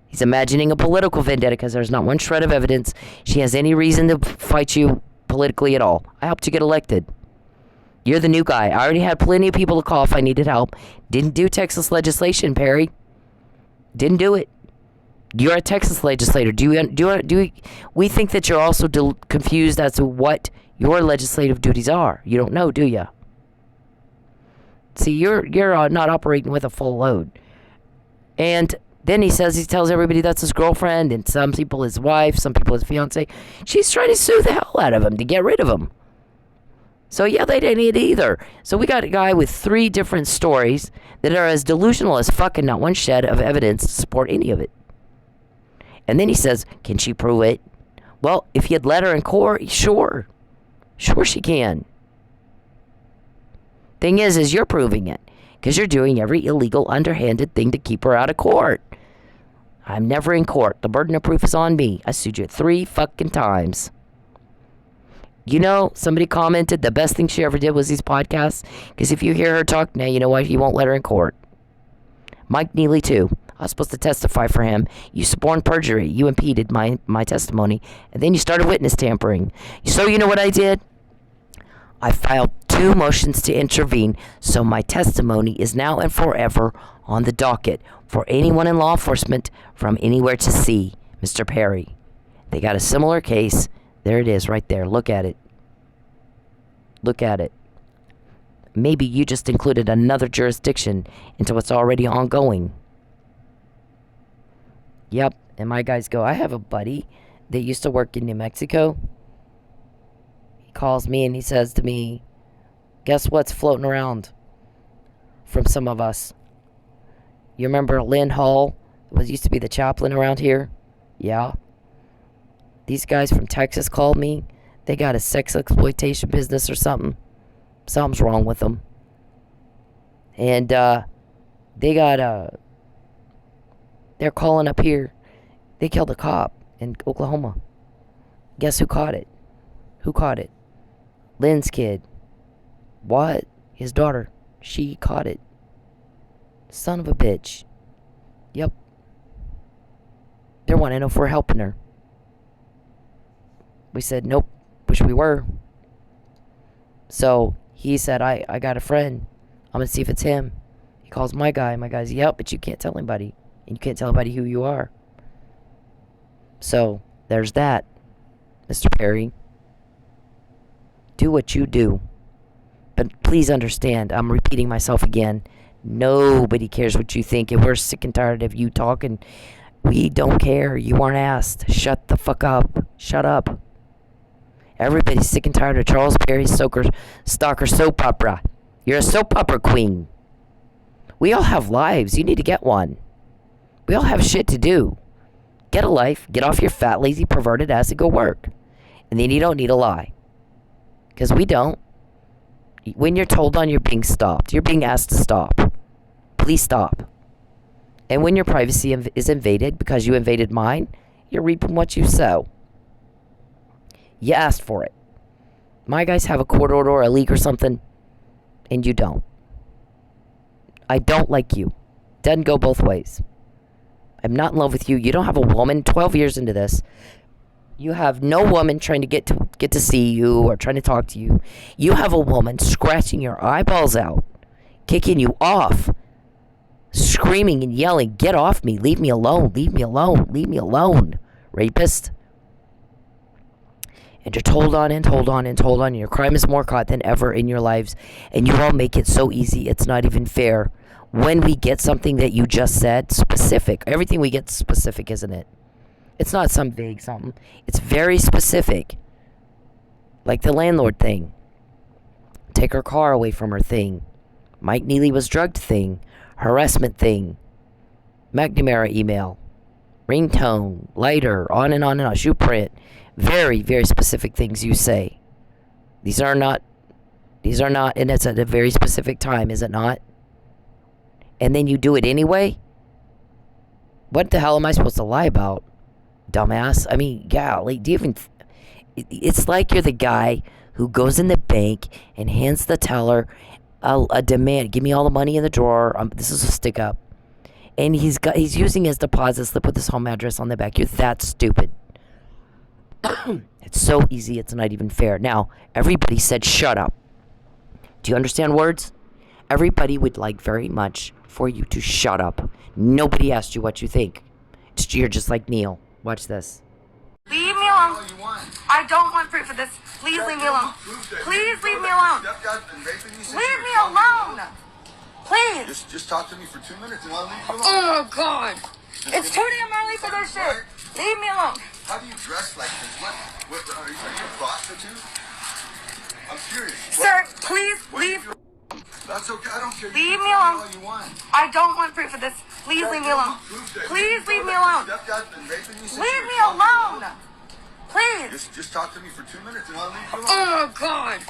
He's imagining a political vendetta because there's not one shred of evidence she has any reason to fight you politically at all. I helped you get elected. You're the new guy. I already had plenty of people to call if I needed help. Didn't do Texas legislation, Perry. Didn't do it. You're a Texas legislator. We think that you're also confused as to what your legislative duties are. You don't know, do you? See, you're not operating with a full load. And then he tells everybody that's his girlfriend, and some people his wife, some people his fiance. She's trying to sue the hell out of him to get rid of him. So yeah, they didn't need it either. So we got a guy with 3 different stories that are as delusional as fucking not one shed of evidence to support any of it. And then he says, can she prove it? Well, if he had let her in court, sure. Sure she can. Thing is you're proving it. Because you're doing every illegal, underhanded thing to keep her out of court. I'm never in court. The burden of proof is on me. I sued you 3 fucking times. You know, somebody commented the best thing she ever did was these podcasts. Because if you hear her talk now, you know why he won't let her in court. Mike Nealey, too. I was supposed to testify for him. You suborned perjury. You impeded my testimony. And then you started witness tampering. So you know what I did? I filed 2 motions to intervene, so my testimony is now and forever on the docket for anyone in law enforcement from anywhere to see, Mr. Perry. They got a similar case. There it is right there. Look at it. Look at it. Maybe you just included another jurisdiction into what's already ongoing. Yep, and my guys go, I have a buddy that used to work in New Mexico. Calls me and he says to me, guess what's floating around from some of us? You remember Lynn Hall, was used to be the chaplain around here. Yeah. These guys from Texas called me. They got a sex exploitation business or something. Something's wrong with them. And they got they're calling up here. They killed a cop in Oklahoma. Guess who caught it? Who caught it? Lynn's kid. What? His daughter. She caught it. Son of a bitch. Yep. They're wanting to know if we're helping her. We said, nope. Wish we were. So he said, I got a friend. I'm going to see if it's him. He calls my guy. My guy's, yep, but you can't tell anybody. And you can't tell anybody who you are. So there's that, Mr. Perry. Do what you do. But please understand, I'm repeating myself again. Nobody cares what you think. And we're sick and tired of you talking. We don't care. You aren't asked. Shut the fuck up. Shut up. Everybody's sick and tired of Charles Perry's stalker soap opera. You're a soap opera queen. We all have lives. You need to get one. We all have shit to do. Get a life. Get off your fat, lazy, perverted ass and go work. And then you don't need a lie. Because we don't. When you're told on, you're being stopped. You're being asked to stop. Please stop. And when your privacy is invaded because you invaded mine, you're reaping what you sow. You asked for it. My guys have a court order or a leak or something, and you don't. I don't like you. Doesn't go both ways. I'm not in love with you. You don't have a woman. 12 years into this, you have no woman trying to get to see you or trying to talk to you. You have a woman scratching your eyeballs out, kicking you off, screaming and yelling, "Get off me! Leave me alone! Leave me alone! Leave me alone!" Rapist. And you're told on and told on and told on. Your crime is more caught than ever in your lives, and you all make it so easy. It's not even fair. When we get something that you just said, specific. Everything we get specific, isn't it? It's not some vague something. It's very specific. Like the landlord thing. Take her car away from her thing. Mike Nealey was drugged thing. Harassment thing. McNamara email. Ringtone. Lighter. On and on and on. Shoe print. Very, very specific things you say. These are not, and it's at a very specific time, is it not? And then you do it anyway? What the hell am I supposed to lie about? Dumbass. I mean, golly, do you even... It's like you're the guy who goes in the bank and hands the teller a demand. Give me all the money in the drawer. This is a stick up. And he's using his deposit slip with his home address on the back. You're that stupid. It's so easy, it's not even fair. Now, everybody said shut up. Do you understand words? Everybody would like very much for you to shut up. Nobody asked you what you think. You're just like Neil. Watch this. Leave me alone. I don't want proof of this. Please leave me alone. Please leave me alone. Leave me alone. Please. Just talk to me for 2 minutes and I'll leave you alone. Oh, God. It's too damn early for this shit. Leave me alone. How do you dress like this? What are you a prostitute? I'm curious. Sir, please leave. That's okay. I don't care. Leave me alone. All you want. I don't want proof of this. Please leave me alone. Please leave me alone. Leave me alone. Please. Just talk to me for 2 minutes and I'll leave you alone. Oh, God.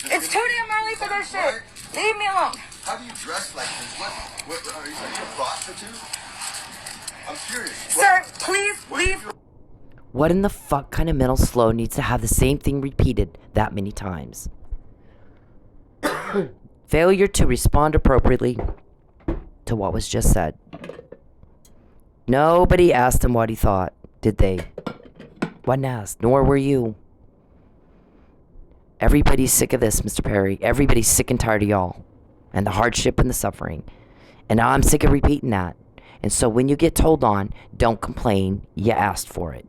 It's too damn early for this shit. Leave me alone. How do you dress like this? What are you a prostitute? I'm curious. Sir, please leave. What in the fuck kind of mental slow needs to have the same thing repeated that many times? Failure to respond appropriately to what was just said. Nobody asked him what he thought, did they? Wasn't asked, nor were you. Everybody's sick of this, Mr. Perry. Everybody's sick and tired of y'all. And the hardship and the suffering. And I'm sick of repeating that. And so when you get told on, don't complain. You asked for it.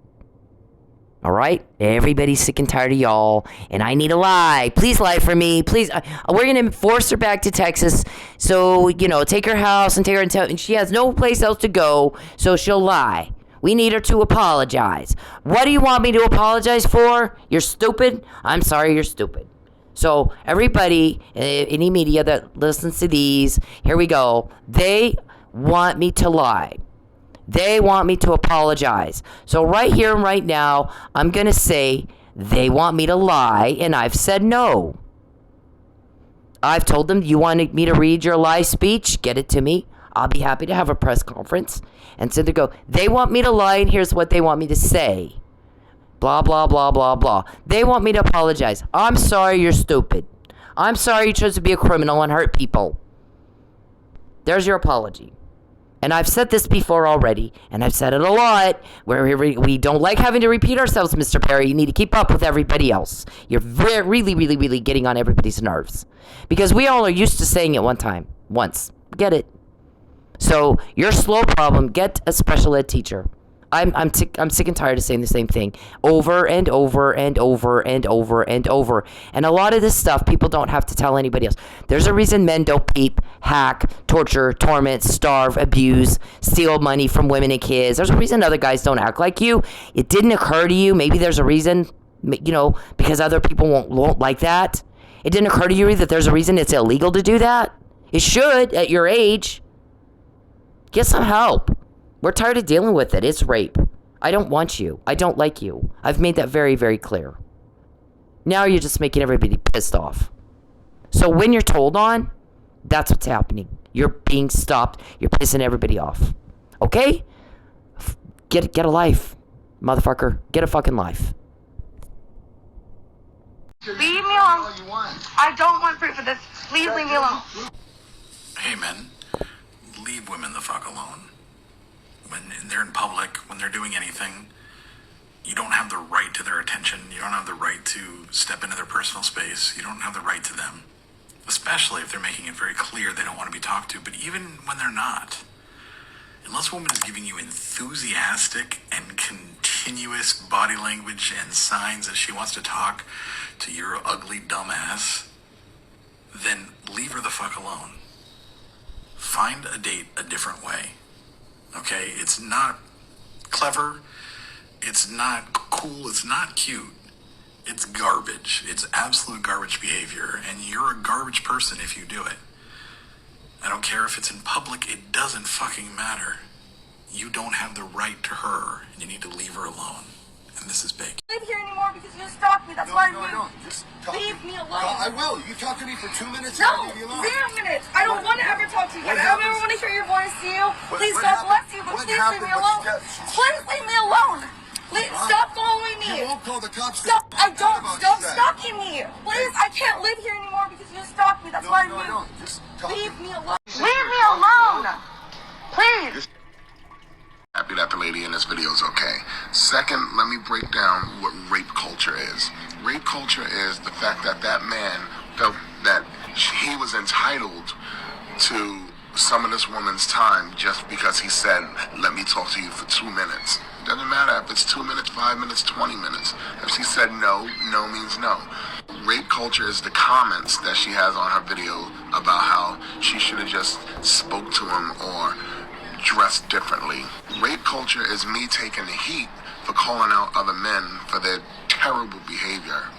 All right? Everybody's sick and tired of y'all. And I need a lie. Please lie for me. Please. We're going to force her back to Texas. So, take her house and take her and she has no place else to go. So she'll lie. We need her to apologize. What do you want me to apologize for? You're stupid? I'm sorry, you're stupid. So everybody, any media that listens to these, here we go. They want me to lie. They want me to apologize. So right here and right now, I'm going to say they want me to lie, and I've said no. I've told them, you want me to read your lie speech? Get it to me. I'll be happy to have a press conference. And so they go, they want me to lie, and here's what they want me to say. Blah, blah, blah, blah, blah. They want me to apologize. I'm sorry you're stupid. I'm sorry you chose to be a criminal and hurt people. There's your apology. And I've said this before already, and I've said it a lot, where we don't like having to repeat ourselves, Mr. Perry. You need to keep up with everybody else. You're really, really, really getting on everybody's nerves. Because we all are used to saying it once. Get it? So, your slow problem, get a special ed teacher. I'm sick and tired of saying the same thing over and over and over and over and over. And a lot of this stuff people don't have to tell anybody else. There's a reason men don't peep, hack, torture, torment, starve, abuse, steal money from women and kids. There's a reason other guys don't act like you. It didn't occur to you. Maybe there's a reason, because other people won't like that. It didn't occur to you that there's a reason it's illegal to do that. It should at your age. Get some help. We're tired of dealing with it. It's rape. I don't want you. I don't like you. I've made that very, very clear. Now you're just making everybody pissed off. So when you're told on, that's what's happening. You're being stopped. You're pissing everybody off. Okay? Get a life, motherfucker. Get a fucking life. Leave me alone. I don't want proof of this. Please leave me alone. Hey, men. Leave women the fuck alone. When they're in public, when they're doing anything, you don't have the right to their attention. You don't have the right to step into their personal space. You don't have the right to them. Especially if they're making it very clear they don't want to be talked to. But even when they're not, unless a woman is giving you enthusiastic and continuous body language and signs that she wants to talk to your ugly dumbass, then leave her the fuck alone. Find a date a different way. Okay, it's not clever, it's not cool, it's not cute. It's garbage. It's absolute garbage behavior, and you're a garbage person if you do it. I don't care if it's in public, it doesn't fucking matter. You don't have the right to her, and you need to leave her alone. And this is big. I don't live here anymore because you stalked me. That's why I moved. Just talk Leave me alone. I will. You talk to me for 2 minutes. No, I'll leave you alone. 0 minutes. I don't want to ever talk to you again. I don't ever want to hear your voice, you. Please, what God bless you, but what please leave me happened? alone. What Please leave me alone. Please stop following me. You won't call the cops. Stop. I don't. Stop that. stalking me. Please, I can't live here anymore because you stalked me. That's why I moved. Just talk Leave to me alone. Leave me alone. Please. Happy that the lady in this video is okay. Second, let me break down what rape culture is. Rape culture is the fact that that man felt that he was entitled to some of this woman's time just because he said, let me talk to you for 2 minutes. Doesn't matter if it's 2 minutes, 5 minutes, 20 minutes. If she said no, no means no. Rape culture is the comments that she has on her video about how she should have just spoke to him or dressed differently. Rape culture is me taking the heat for calling out other men for their terrible behavior.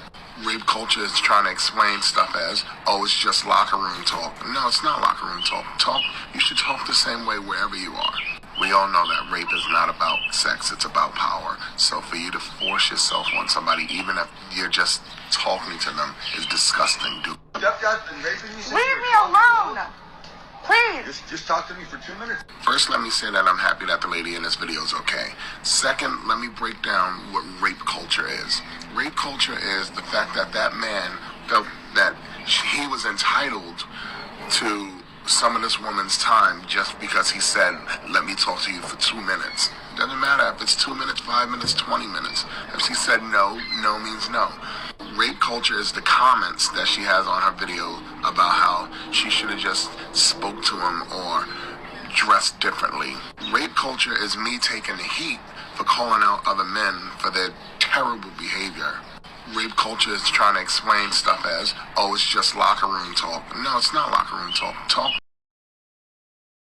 Rape culture is trying to explain stuff as, oh, it's just locker room talk. No, it's not locker room talk. You should talk the same way wherever you are. We all know that rape is not about sex, it's about power. So for you to force yourself on somebody, even if you're just talking to them, is disgusting, dude. Leave me alone. Please. Just talk to me for 2 minutes. First, let me say that I'm happy that the lady in this video is okay. Second, let me break down what rape culture is. Rape culture is the fact that that man felt that he was entitled to some of this woman's time just because he said, let me talk to you for 2 minutes. Doesn't matter if it's 2 minutes, 5 minutes, 20 minutes. If she said no, no means no. Rape culture is the comments that she has on her video about how she should have just spoke to him or dressed differently. Rape culture is me taking the heat for calling out other men for their terrible behavior. Rape culture is trying to explain stuff as, oh, it's just locker room talk. No, it's not locker room talk.